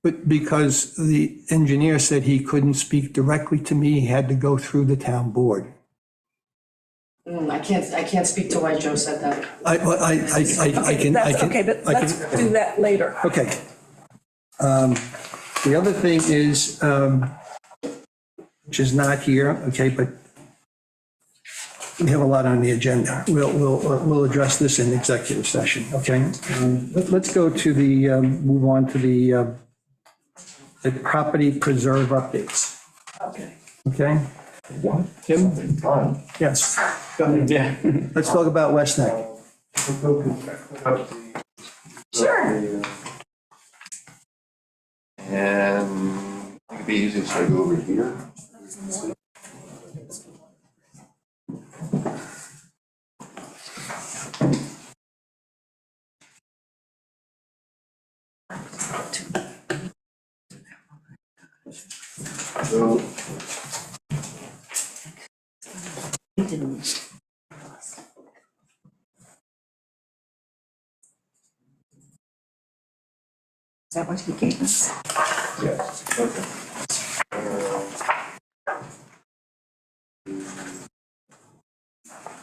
But because the engineer said he couldn't speak directly to me, he had to go through the town board. I can't speak to why Joe said that. I can. That's okay, but let's do that later. Okay. The other thing is, which is not here, okay, but we have a lot on the agenda. We'll address this in executive session, okay? Let's go to move on to the property preserve updates, Okay. okay? What? Tim? Yes. Yeah. Let's talk about West Neck. Sure. And it'd be easy if I go over here. So Is that what he gave us? Yes, okay.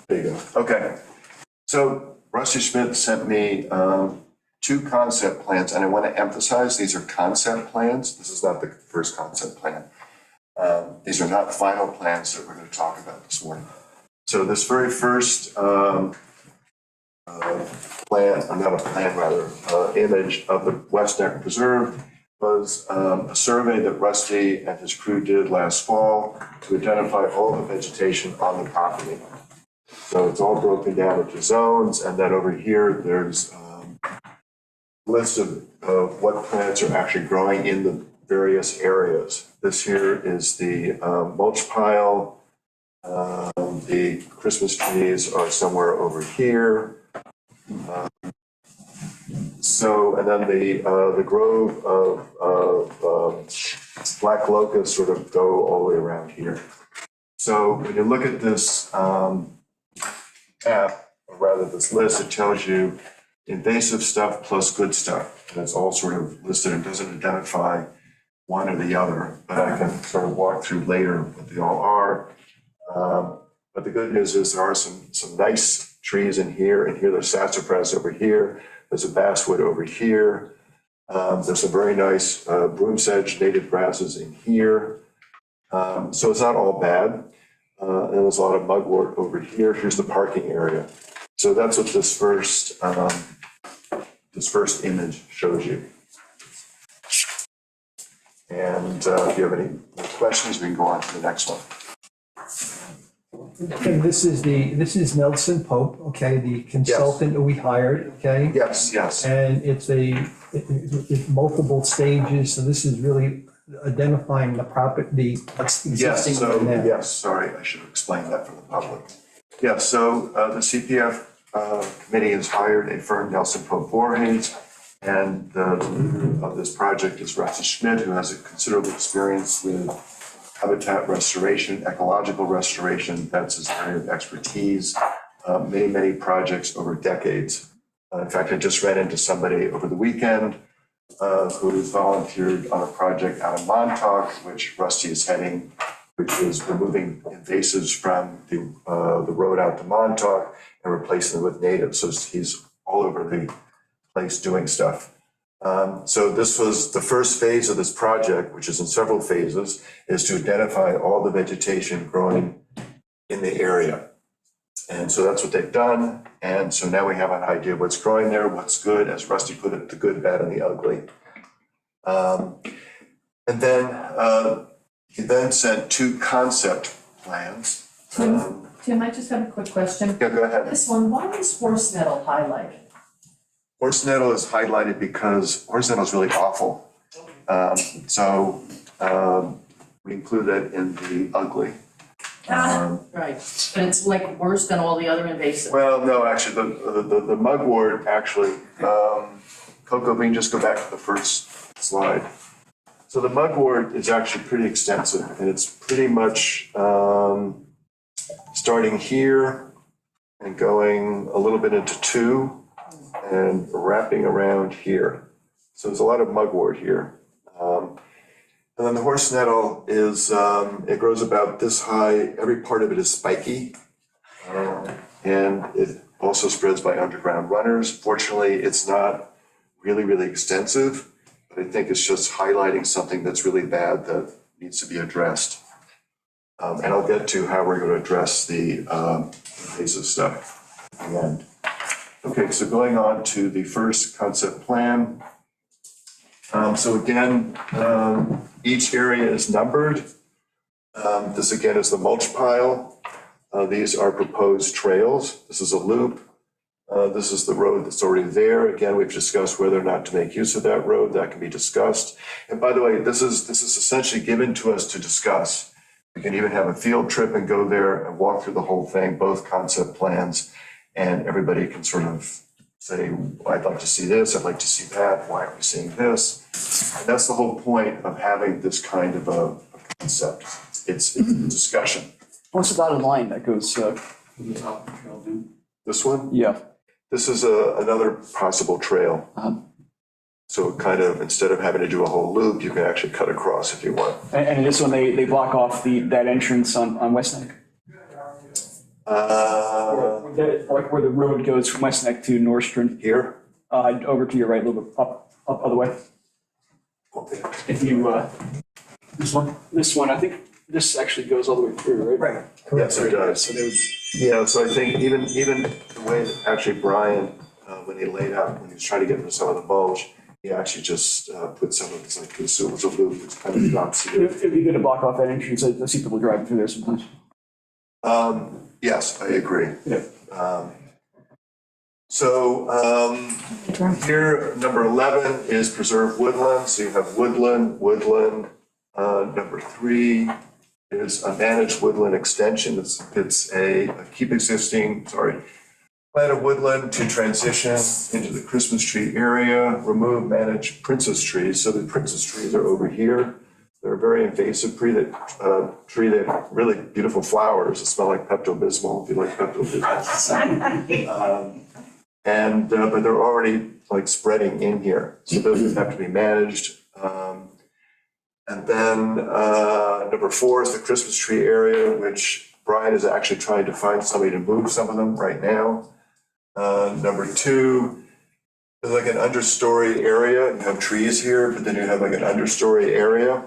There you go. Okay. So Rusty Schmidt sent me two concept plans, and I want to emphasize these are concept plans. This is not the first concept plan. These are not final plans that we're going to talk about this morning. So this very first plan, not a plan, rather, image of the West Neck Preserve was a survey that Rusty and his crew did last fall to identify all the vegetation on the property. So it's all broken down into zones, and then over here, there's a list of what plants are actually growing in the various areas. This here is the mulch pile. The Christmas trees are somewhere over here. And then the grove of black locust sort of go all the way around here. So when you look at this map, or rather this list, it tells you invasive stuff plus good stuff. And it's all sort of listed and doesn't identify one or the other, but I can sort of walk through later what they all are. But the good news is there are some nice trees in here, and here there's sassafras over here. There's a basswood over here. There's some very nice broom sedge native grasses in here. So it's not all bad. And there's a lot of mugwort over here. Here's the parking area. So that's what this first image shows you. And if you have any questions, we can go on to the next one. And this is Nelson Pope, okay, the consultant that we hired, okay? Yes, yes. And it's multiple stages, so this is really identifying the property, what's Yes, existing right now. yes, sorry, I should have explained that for the public. Yeah, so the CPF committee has hired a firm, Nelson Pope Voorhees, and the leader of this project is Rusty Schmidt, who has a considerable experience with habitat restoration, ecological restoration. That's his area of expertise. Many projects over decades. In fact, I just ran into somebody over the weekend who volunteered on a project out of Montauk, which Rusty is heading, which is removing invasives from the road out to Montauk and replacing them with natives. So he's all over the place doing stuff. So this was the first phase of this project, which is in several phases, is to identify all the vegetation growing in the area. And so that's what they've done. And so now we have an idea of what's growing there, what's good, as Rusty put it, the good, bad, and the ugly. And then he then sent two concept plans. Tim, I just have a quick question. Yeah, go ahead. This one, why is horse nettle highlighted? Horse nettle is highlighted because horse nettle is really awful. We include that in the ugly. Right, but it's like worse than all the other invasive. Well, no, actually, the mugwort actually, Coco, we can just go back to the first slide. So the mugwort is actually pretty extensive, and it's pretty much starting here and going a little bit into 2 and wrapping around here. So there's a lot of mugwort here. And then the horse nettle is, it grows about this high. Every part of it is spiky. And it also spreads by underground runners. Fortunately, it's not really extensive, but I think it's just highlighting something that's really bad that needs to be addressed. And I'll get to how we're going to address the invasive stuff at the end. Okay, so going on to the first concept plan. So again, each area is numbered. This again is the mulch pile. These are proposed trails. This is a loop. This is the road that's already there. Again, we've discussed whether or not to make use of that road. That can be discussed. And by the way, this is essentially given to us to discuss. We can even have a field trip and go there and walk through the whole thing, both concept plans, and everybody can sort of say, I'd like to see this, I'd like to see that, why aren't we seeing this? And that's the whole point of having this kind of a concept. It's a discussion. What's the dotted line that goes, from the top of the trail, dude? This one, Yeah. this is another possible trail. So kind of, instead of having to do a whole loop, you can actually cut across if you want. And this one, they block off that entrance on West Neck? Like where the road goes from West Neck to Nordstrom, Here? over to your right, a little bit up other way. If you, this one, I think this actually goes all the way through, right? Right. Yes, it does. So they would, Yeah, so I think even the way that actually Brian, when he laid out, when he was trying to get rid of some of the mulch, he actually just put some of this like consumers of loop, which kind of drops here. it'd be good to block off that entrance. I see people driving through there sometimes. Yes, I agree. Yeah. Here, number 11 is preserve woodland, so you have woodland. Number 3 is a managed woodland extension. It's a keep existing, plant a woodland to transition into the Christmas tree area, remove managed princess trees. So the princess trees are over here. They're a very invasive tree that have really beautiful flowers that smell like Pepto-Bismol, if you like Pepto-Bismol. But they're already like spreading in here. So those have to be managed. And then number 4 is the Christmas tree area, which Brian is actually trying to find somebody to move some of them right now. Number 2 is like an understory area. You have trees here, but then you have like an understory area.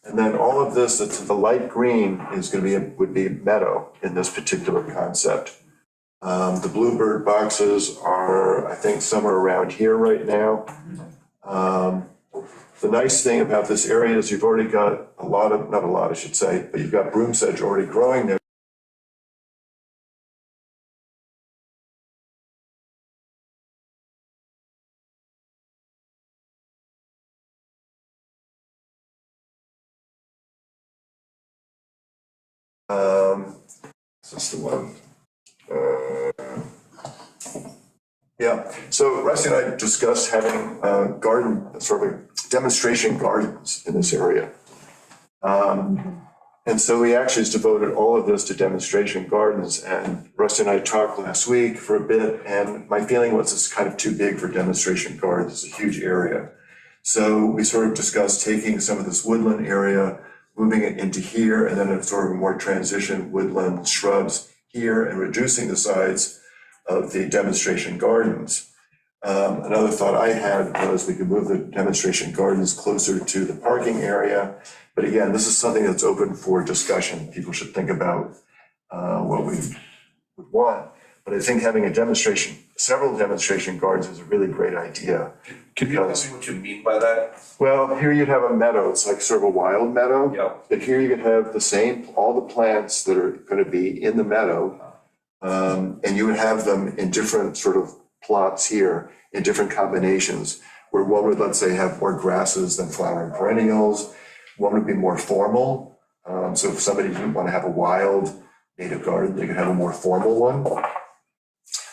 And then all of this that's the light green is would be meadow in this particular concept. The bluebird boxes are, I think some are around here right now. The nice thing about this area is you've already got not a lot, I should say, but you've got broom sedge already growing there. Is this the one? Yeah, so Rusty and I discussed having sort of demonstration gardens in this area. And so we actually just devoted all of this to demonstration gardens, and Rusty and I talked last week for a bit, and my feeling was it's kind of too big for demonstration gardens. It's a huge area. So we sort of discussed taking some of this woodland area, moving it into here, and then a sort of a more transition woodland shrubs here, and reducing the size of the demonstration gardens. Another thought I had was we could move the demonstration gardens closer to the parking area. But again, this is something that's open for discussion. People should think about what we would want. But I think having several demonstration gardens is a really great idea. Can you tell me what you mean by that? Well, here you'd have a meadow. It's like sort of a wild meadow. Yep. But here you could have all the plants that are going to be in the meadow. And you would have them in different sort of plots here, in different combinations, where one would, let's say, have more grasses than flowering perennials. One would be more formal. So if somebody didn't want to have a wild native garden, they could have a more formal one.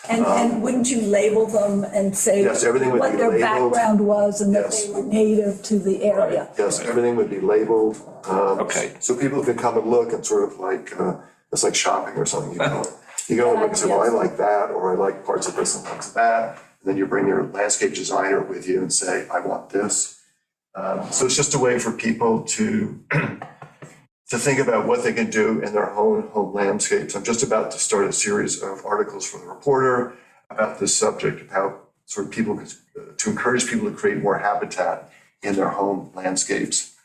And wouldn't you label them and say Yes, everything would what be their labeled. background was and that Yes. they were native to the area? Yes, everything would be labeled. Okay. So people can come and look and sort of like, it's like shopping or something. You go and look and say, well, I like that, or I like parts of this and parts of that. And then you bring your landscape designer with you and say, I want this. So it's just a way for people to think about what they can do in their own home landscapes. I'm just about to start a series of articles for the Reporter about this subject, of how sort of to encourage people to create more habitat in their home landscapes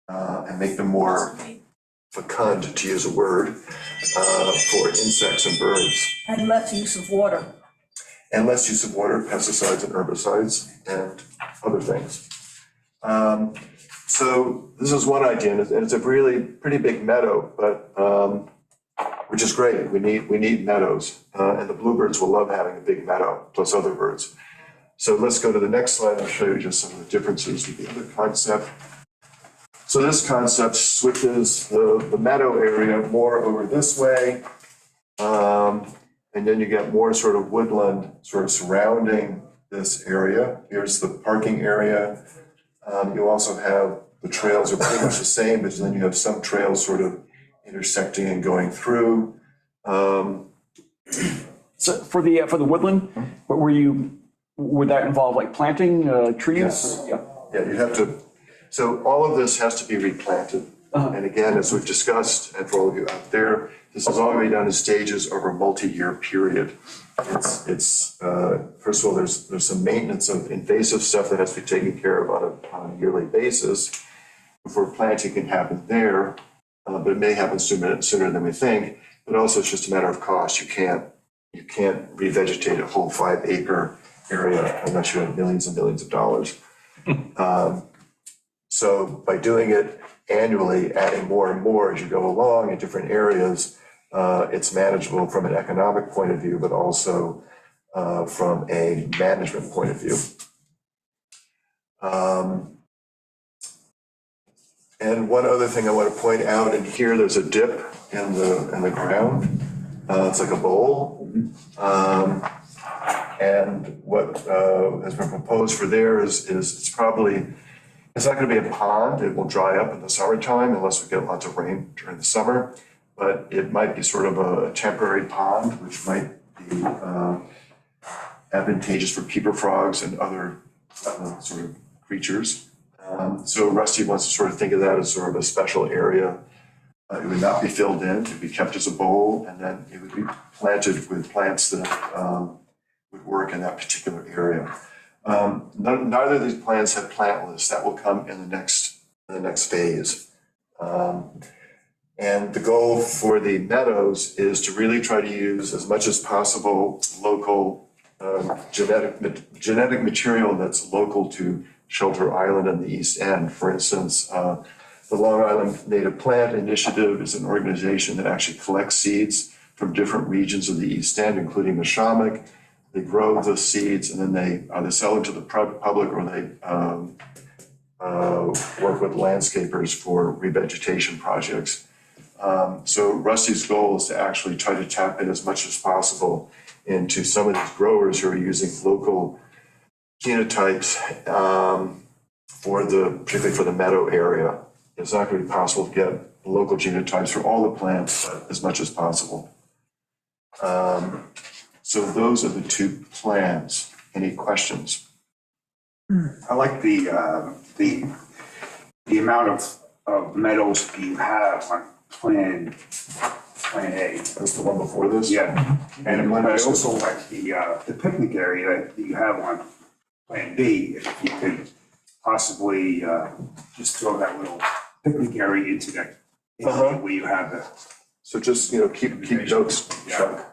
and make them more fecund, to use a word, for insects and birds. And less use of water. And less use of water, pesticides and herbicides and other things. So this is one idea, and it's a really pretty big meadow, but which is great. We need meadows, and the bluebirds will love having a big meadow, plus other birds. So let's go to the next slide. I'll show you just some of the differences with the other concept. So this concept switches the meadow area more over this way, and then you get more sort of woodland sort of surrounding this area. Here's the parking area. You also have the trails are pretty much the same, but then you have some trails sort of intersecting and going through. So for the woodland, what would that involve like planting, trees? Yes. Yeah. Yeah, you have to, so all of this has to be replanted. And again, as we've discussed, and for all of you out there, this is all the way done in stages over a multi-year period. It's first of all, there's some maintenance of invasive stuff that has to be taken care of on a yearly basis before planting can happen there, but it may happen sooner than we think. But also, it's just a matter of cost. You can't revegetate a whole 5-acre area unless you have millions and millions of dollars. So by doing it annually, adding more and more as you go along in different areas, it's manageable from an economic point of view, but also from a management point of view. And one other thing I want to point out, in here, there's a dip in the ground. It's like a bowl. And what has been proposed for there is it's not going to be a pond. It will dry up in the summertime unless we get lots of rain during the summer. But it might be sort of a temporary pond, which might be advantageous for peeper frogs and other sort of creatures. So Rusty wants to sort of think of that as sort of a special area. It would not be filled in, it would be kept as a bowl, and then it would be planted with plants that would work in that particular area. Neither of these plants have plant lists. That will come in the next phase. And the goal for the meadows is to really try to use as much as possible local genetic material that's local to Shelter Island and the East End. For instance, the Long Island Native Plant Initiative is an organization that actually collects seeds from different regions of the East End, including Neshomic. They grow the seeds and then they either sell them to the public or they work with landscapers for revegetation projects. So Rusty's goal is to actually try to tap in as much as possible into some of these growers who are using local genotypes particularly for the meadow area. It's not going to be possible to get local genotypes for all the plants, but as much as possible. So those are the two plans. Any questions? I like the amount of meadows you have on Plan A. That's the one before this? Yeah, and I also like the picnic area that you have on Plan B. If you could possibly just throw that little picnic area into that, where you have the. So just, keep notes, Chuck.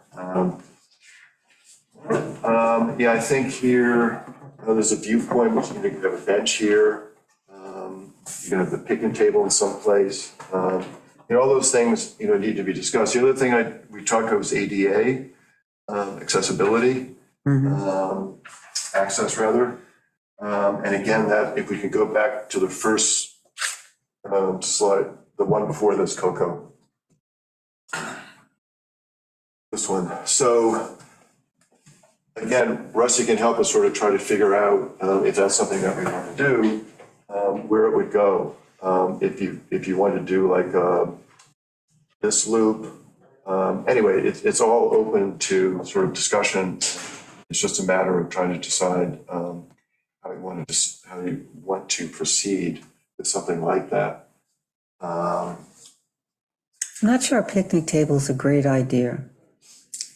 Yeah, I think here, there's a viewpoint, which you can have a bench here. You can have the picnic table in some place. All those things, need to be discussed. The other thing we talked about was ADA, accessibility, access rather. And again, that if we can go back to the first slide, the one before this, Coco. This one. So again, Rusty can help us sort of try to figure out if that's something that we want to do, where it would go. If you want to do like this loop. Anyway, it's all open to sort of discussion. It's just a matter of trying to decide how you want to proceed with something like that. I'm not sure a picnic table is a great idea.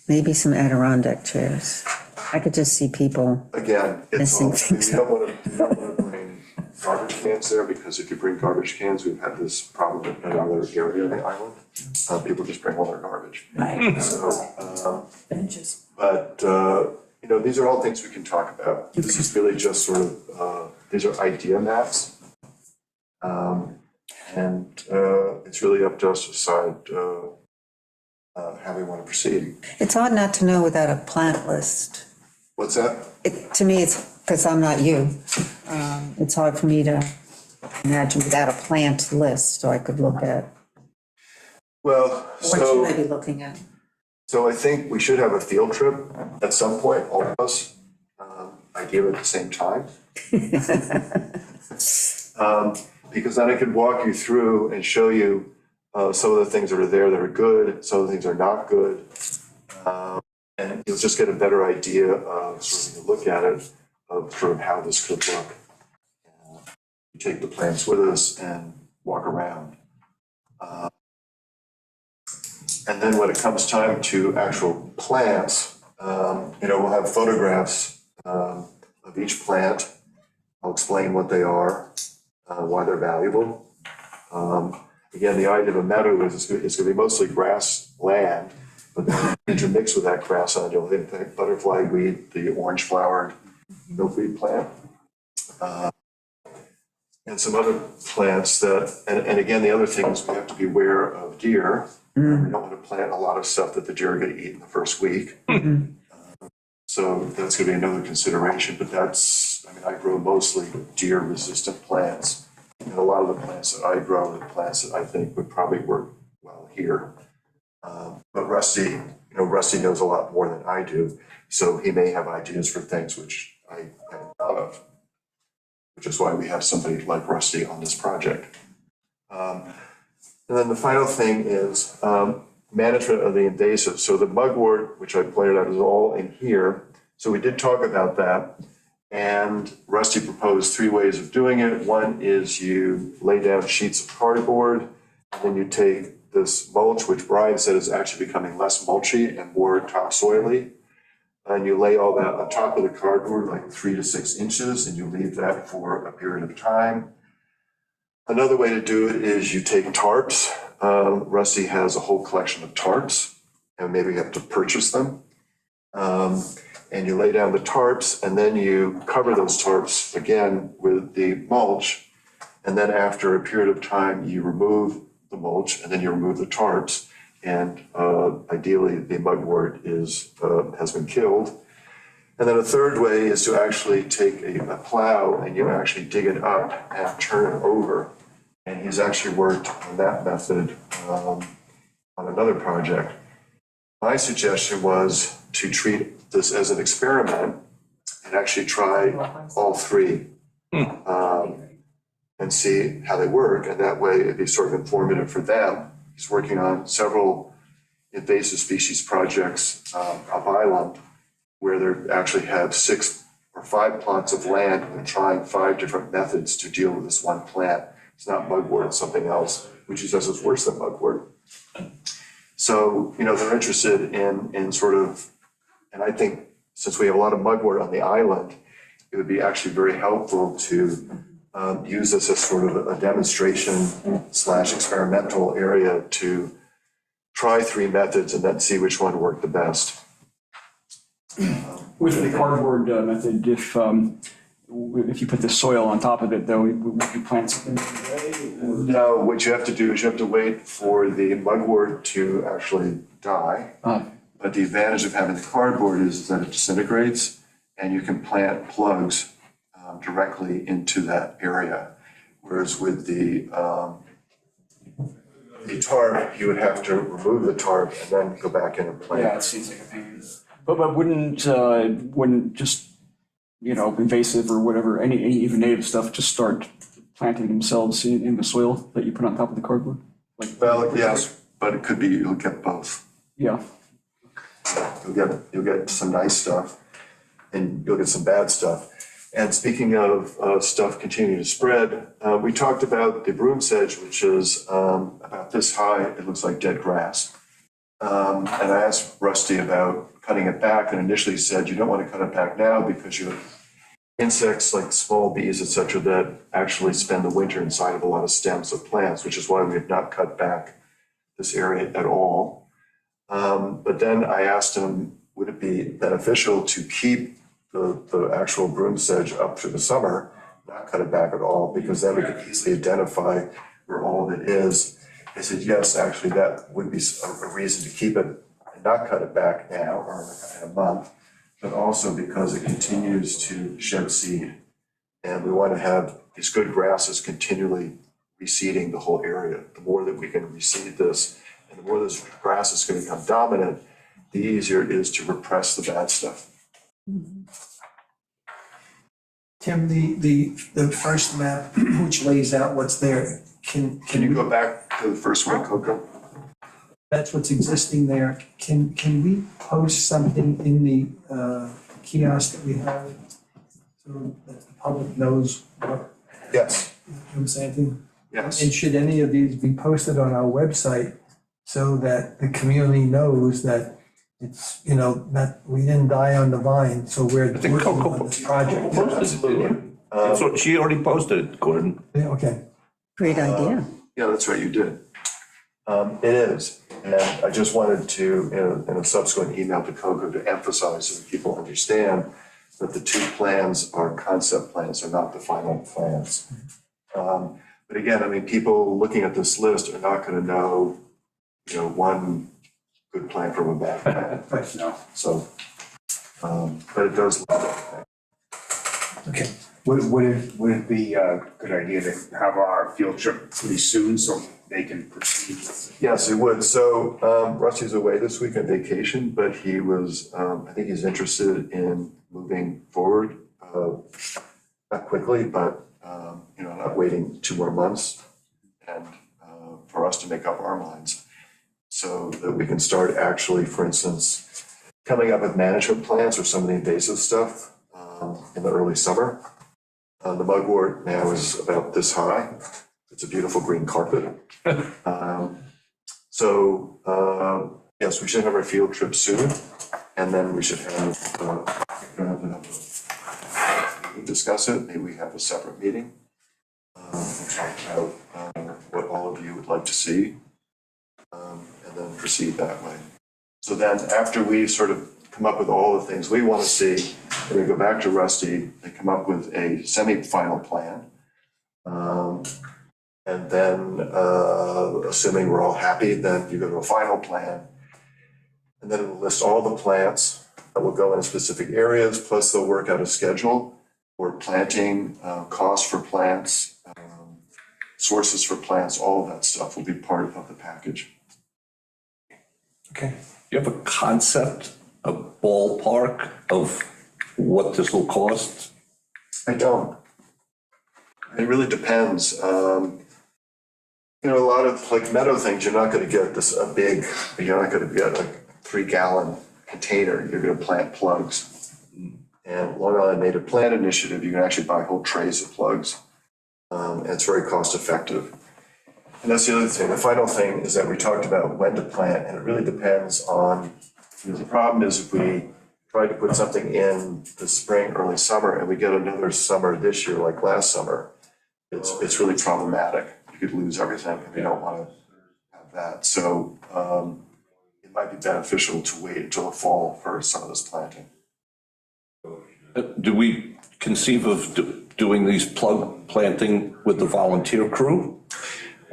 Maybe some Adirondack chairs. I could just see people. Again, it's Missing all, things you don't want to bring garbage cans there, because if you bring garbage cans, we've had this problem in another area of the island. People just bring all their garbage. Right. So, Benches. but, these are all things we can talk about. This is really just sort of, these are idea maps. And it's really up to us to decide how we want to proceed. It's odd not to know without a plant list. What's that? To me, it's, because I'm not you, it's hard for me to imagine without a plant list, so I could look at. Well, What should I be looking at? So I think we should have a field trip at some point, all of us, ideally at the same time. Because then I could walk you through and show you some of the things that are there that are good, some of the things are not good. And you'll just get a better idea of sort of, you look at it, of sort of how this could look. You take the plants with us and walk around. And then when it comes time to actual plants, we'll have photographs of each plant. I'll explain what they are, why they're valuable. Again, the idea of a meadow is it's going to be mostly grassland, but then intermix with that grassland, you'll hit the butterfly weed, the orange flowered milkweed plant, and some other plants that, and again, the other thing is we have to be aware of deer. We don't want to plant a lot of stuff that the deer are going to eat in the first week. So that's going to be another consideration, but I grow mostly deer resistant plants. And a lot of the plants that I grow are plants that I think would probably work well here. But Rusty knows a lot more than I do, so he may have ideas for things which I haven't thought of, which is why we have somebody like Rusty on this project. And then the final thing is management of the invasives. So the mugwort, which I pointed out, is all in here. So we did talk about that. And Rusty proposed 3 ways of doing it. One is you lay down sheets of cardboard, and then you take this mulch, which Brian said is actually becoming less mulchy and more topsoily. And you lay all that on top of the cardboard, like 3 to 6 inches, and you leave that for a period of time. Another way to do it is you take tarps. Rusty has a whole collection of tarps, and maybe you have to purchase them. And you lay down the tarps, and then you cover those tarps again with the mulch. And then after a period of time, you remove the mulch, and then you remove the tarps. And ideally, the mugwort has been killed. And then a third way is to actually take a plow and you actually dig it up and turn it over. And he's actually worked on that method on another project. My suggestion was to treat this as an experiment and actually try all 3 and see how they work. And that way it'd be sort of informative for them. He's working on several invasive species projects of island where they actually have 6 or 5 plots of land and trying 5 different methods to deal with this one plant. It's not mugwort, it's something else, which he says is worse than mugwort. So, they're interested in sort of, and I think since we have a lot of mugwort on the island, it would be actually very helpful to use this as sort of a demonstration / experimental area to try 3 methods and then see which one worked the best. With the cardboard method, if you put the soil on top of it, though, would you plant something away? No, what you have to do is you have to wait for the mugwort to actually die. But the advantage of having the cardboard is that it disintegrates and you can plant plugs directly into that area. Whereas with the tarp, you would have to remove the tarp and then go back in and plant. Yeah, it seems like a pain. But wouldn't just, invasive or whatever, any even native stuff, just start planting themselves in the soil that you put on top of the cardboard? Well, yes, but it could be, you'll get both. Yeah. You'll get some nice stuff and you'll get some bad stuff. And speaking of stuff continuing to spread, we talked about the broom sedge, which is about this high. It looks like dead grass. And I asked Rusty about cutting it back, and initially said you don't want to cut it back now because you have insects like small bees, et cetera, that actually spend the winter inside of a lot of stems of plants, which is why we have not cut back this area at all. But then I asked him, would it be beneficial to keep the actual broom sedge up through the summer, not cut it back at all, because then we could easily identify where all of it is. I said, yes, actually, that would be a reason to keep it and not cut it back now or in a month, but also because it continues to shed seed. And we want to have these good grasses continually reseeding the whole area. The more that we can reseed this, and the more this grass is going to become dominant, the easier it is to repress the bad stuff. Tim, the first map, which lays out what's there, Can you go back to the first one, Coco? That's what's existing there. Can we post something in the kiosk that we have so that the public knows what Yes, I'm saying? yes. And should any of these be posted on our website so that the community knows that it's, that we didn't die on the vine, so we're think working Coco on this project. So she already posted it, Gordon. Yeah, okay. Great idea. Yeah, that's right, you did. It is, and I just wanted to, in a subsequent email to Coco, to emphasize so that people understand that the two plans are concept plans, they're not the final plans. But again, I mean, people looking at this list are not gonna know, one good plan from a bad plan, Right. No. so. But it does look like. Okay. Would it be a good idea to have our field trip pretty soon so they can proceed with it? Yes, it would. So Rusty's away this week on vacation, but he was, I think he's interested in moving forward. Not quickly, but, not waiting 2 more months and for us to make up our minds. So that we can start actually, for instance, coming up with management plans or some of the invasive stuff in the early summer. The mugwort now is about this high. It's a beautiful green carpet. Yes, we should have our field trip soon, and then we should have, we discuss it, maybe we have a separate meeting. And talk about what all of you would like to see, and then proceed that way. So then after we sort of come up with all the things we want to see, then we go back to Rusty, they come up with a semi-final plan. And then, assuming we're all happy, then you go to a final plan. And then it'll list all the plants that will go in specific areas, plus they'll work out a schedule for planting, costs for plants, sources for plants, all of that stuff will be part of the package. Okay. You have a concept, a ballpark of what this will cost? I don't. It really depends. A lot of like meadow things, you're not gonna get you're not gonna get a 3-gallon container, you're gonna plant plugs. And Long Island Native Plant Initiative, you can actually buy whole trays of plugs. And it's very cost effective. And that's the other thing. The final thing is that we talked about when to plant, and it really depends on, the problem is if we try to put something in the spring, early summer, and we get another summer this year like last summer, it's really problematic. You could lose everything, and we don't want to have that. So it might be beneficial to wait until the fall for some of this planting. Do we conceive of doing these plug planting with the volunteer crew?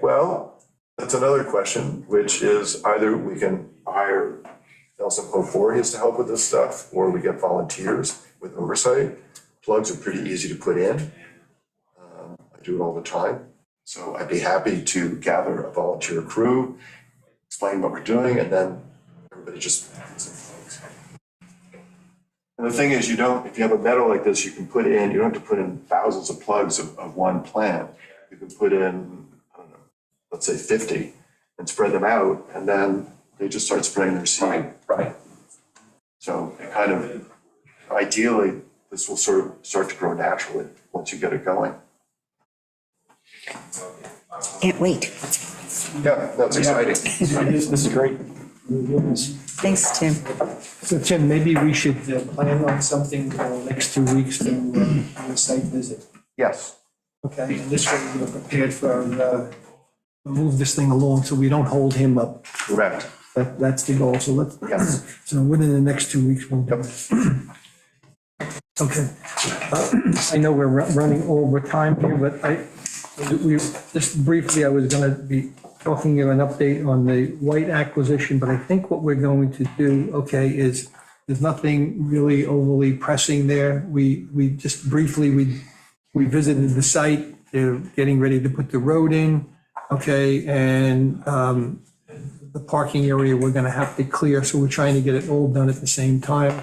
Well, that's another question, which is either we can hire Nelson Poforius to help with this stuff, or we get volunteers with oversight. Plugs are pretty easy to put in. I do it all the time. So I'd be happy to gather a volunteer crew, explain what we're doing, and then everybody just puts in plugs. And the thing is, if you have a meadow like this, you can put in, you don't have to put in thousands of plugs of one plant. You can put in, I don't know, let's say 50 and spread them out, and then they just start spreading their seed. Right. So it kind of, ideally, this will sort of start to grow naturally once you get it going. Can't wait. Yeah, that's exciting. This is great. Thanks, Tim. So Tim, maybe we should plan on something for the next 2 weeks to do a site visit. Yes. Okay, and this way we're prepared for, move this thing along so we don't hold him up. Correct. That's the goal, so Yes. so within the next 2 weeks, we'll do it. Okay. I know we're running over time here, but just briefly, I was gonna be talking you an update on the White acquisition, but I think what we're going to do, okay, is there's nothing really overly pressing there. We just briefly, we visited the site, they're getting ready to put the road in, okay, and the parking area we're gonna have to clear, so we're trying to get it all done at the same time.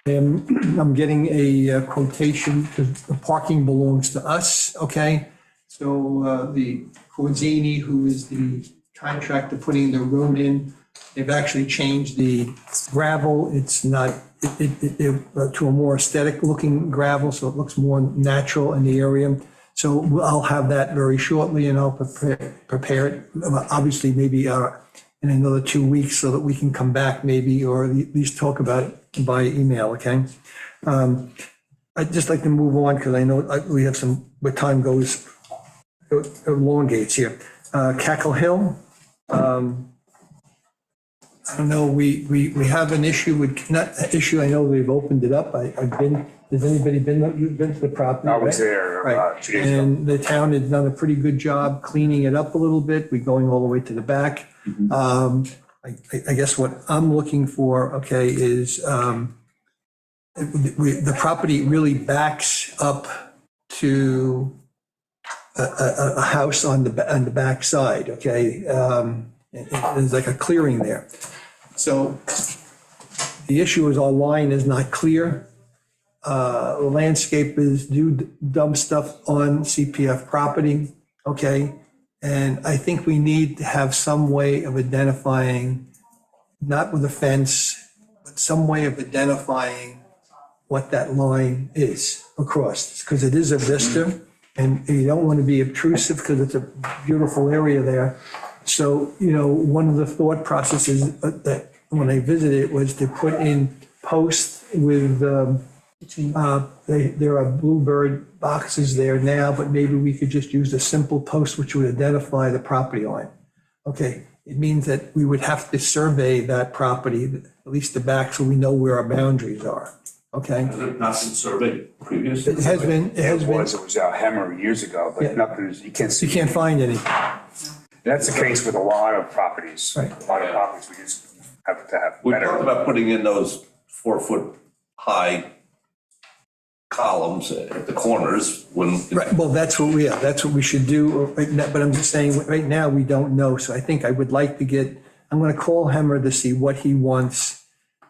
And I'm getting a quotation, because the parking belongs to us, okay? So the Corzini, who is the contractor putting the room in. They've actually changed the gravel. It's not, to a more aesthetic looking gravel, so it looks more natural in the area. So I'll have that very shortly and I'll prepare it, obviously maybe in another 2 weeks so that we can come back maybe, or at least talk about it by email, okay? I'd just like to move on because I know we have some, where time goes, elongates here. Cackle Hill. I don't know, we have an issue with, not an issue, I know they've opened it up. I've been, has anybody been, you've been to the property? I was right? there Right, 2 days ago. and the town has done a pretty good job cleaning it up a little bit. We're going all the way to the back. I guess what I'm looking for, okay, is the property really backs up to a house on the back side, okay? There's like a clearing there. So the issue is our line is not clear. Landscapers do dump stuff on CPF property, okay? And I think we need to have some way of identifying, not with a fence, but some way of identifying what that line is across, because it is a vista, and you don't want to be obtrusive because it's a beautiful area there. So, one of the thought processes that when I visited was to put in posts with, there are bluebird boxes there now, but maybe we could just use a simple post which would identify the property line. Okay, it means that we would have to survey that property, at least the back, so we know where our boundaries are, okay? Has it not been surveyed previously? It has been, It was Hammer years ago, Yeah. but nothing, you can't see. you can't find any. That's the case with a lot of properties. Right. A lot of properties, we just have to have We better. talked about putting in those 4-foot high columns at the corners when. Right, well, that's what we should do, right now, but I'm just saying, right now, we don't know, so I think I would like to get, I'm gonna call Hemmer to see what he wants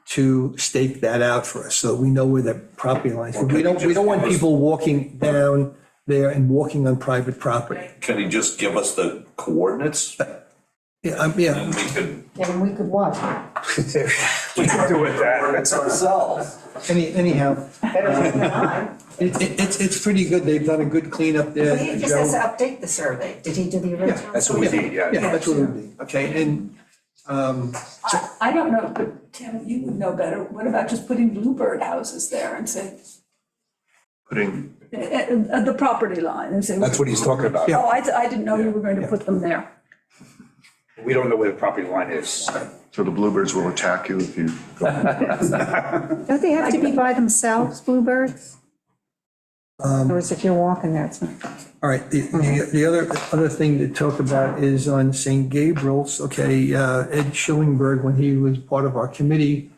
to stake that out for us, so we know where the property lines, we don't want people walking down there and walking on private property. Can he just give us the coordinates? Yeah, And we could. And we could watch. We can do with that. That's ourselves. Anyhow, it's pretty good, they've done a good cleanup there. He just has to update the survey. Did he do the original? That's what we need, yeah. Yeah, that's what it would be, okay, and, I don't know, but Tim, you would know better. What about just putting bluebird houses there and say, Putting, the property line and say. That's what he's talking about. Oh, I didn't know you were going to put them there. We don't know where the property line is. so the bluebirds will attack you if you go. Don't they have to be by themselves, bluebirds? Or is if you're walking there, it's not. all right, the other thing to talk about is on St. Gabriel's, okay, Ed Schillingberg, when he was part of our committee,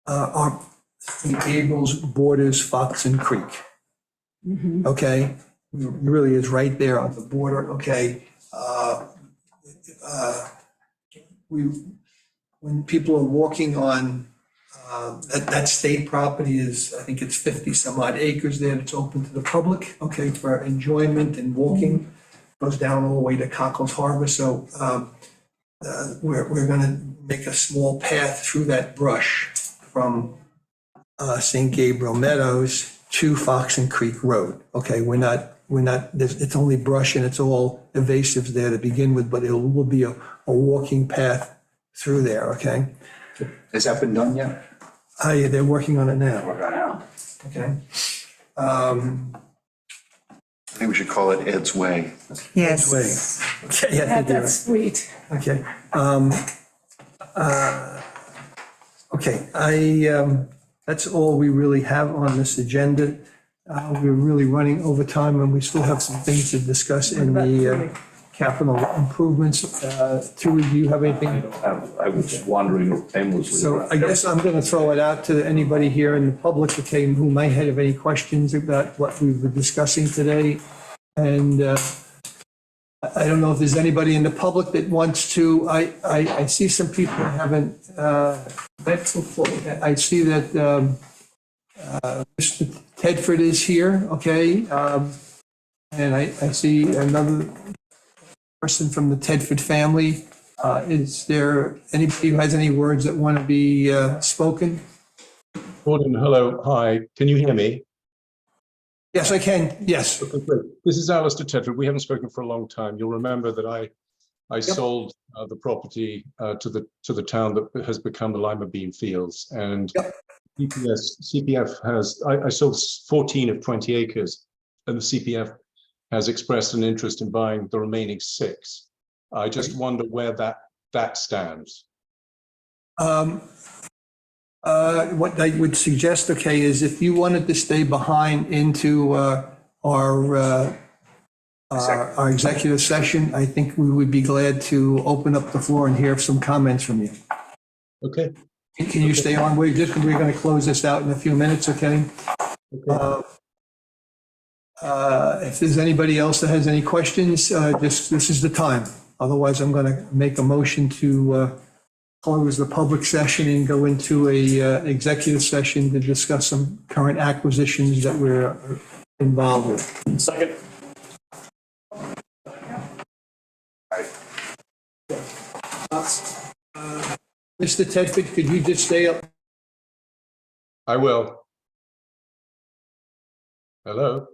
our St. Gabriel's borders Fox and Creek. Okay, it really is right there on the border, okay? When people are walking on, that state property is, I think it's 50 some odd acres there, it's open to the public, okay, for enjoyment and walking. Goes down all the way to Cockles Harbor, so we're gonna make a small path through that brush from St. Gabriel Meadows to Fox and Creek Road, okay? We're not, it's only brush and it's all invasives there to begin with, but it will be a walking path through there, okay? Has that been done yet? They're working on it now, We're gonna- okay? I think we should call it Ed's Way. Yes. Way. Okay, yeah, I think you're That's right. sweet. Okay. Okay, that's all we really have on this agenda. We're really running over time and we still have some things to discuss in the capital improvements. Tui, do you have anything? I was wandering aimlessly. So I guess I'm going to throw it out to anybody here in the public, okay, who might have any questions about what we've been discussing today. And I don't know if there's anybody in the public that wants to, I see some people who haven't met before. I see that Mr. Tedford is here, okay? And I see another person from the Tedford family. Is there anybody who has any words that want to be spoken? Gordon, hello, hi, can you hear me? Yes, I can, yes. Okay, great. This is Alistair Tedford. We haven't spoken for a long time. You'll remember that I sold the property to the town that has become the Lima Bean Fields, and CPF has, I sold 14 of 20 acres, and the CPF has expressed an interest in buying the remaining 6. I just wonder where that stands. What I would suggest, okay, is if you wanted to stay behind into our executive session, I think we would be glad to open up the floor and hear some comments from you. Okay. Can you stay on? We're going to close this out in a few minutes, okay? If there's anybody else that has any questions, this is the time. Otherwise, I'm going to make a motion to close the public session and go into a executive session to discuss some current acquisitions that we're involved with. Second. Mr. Tedford, could you just stay up? I will. Hello?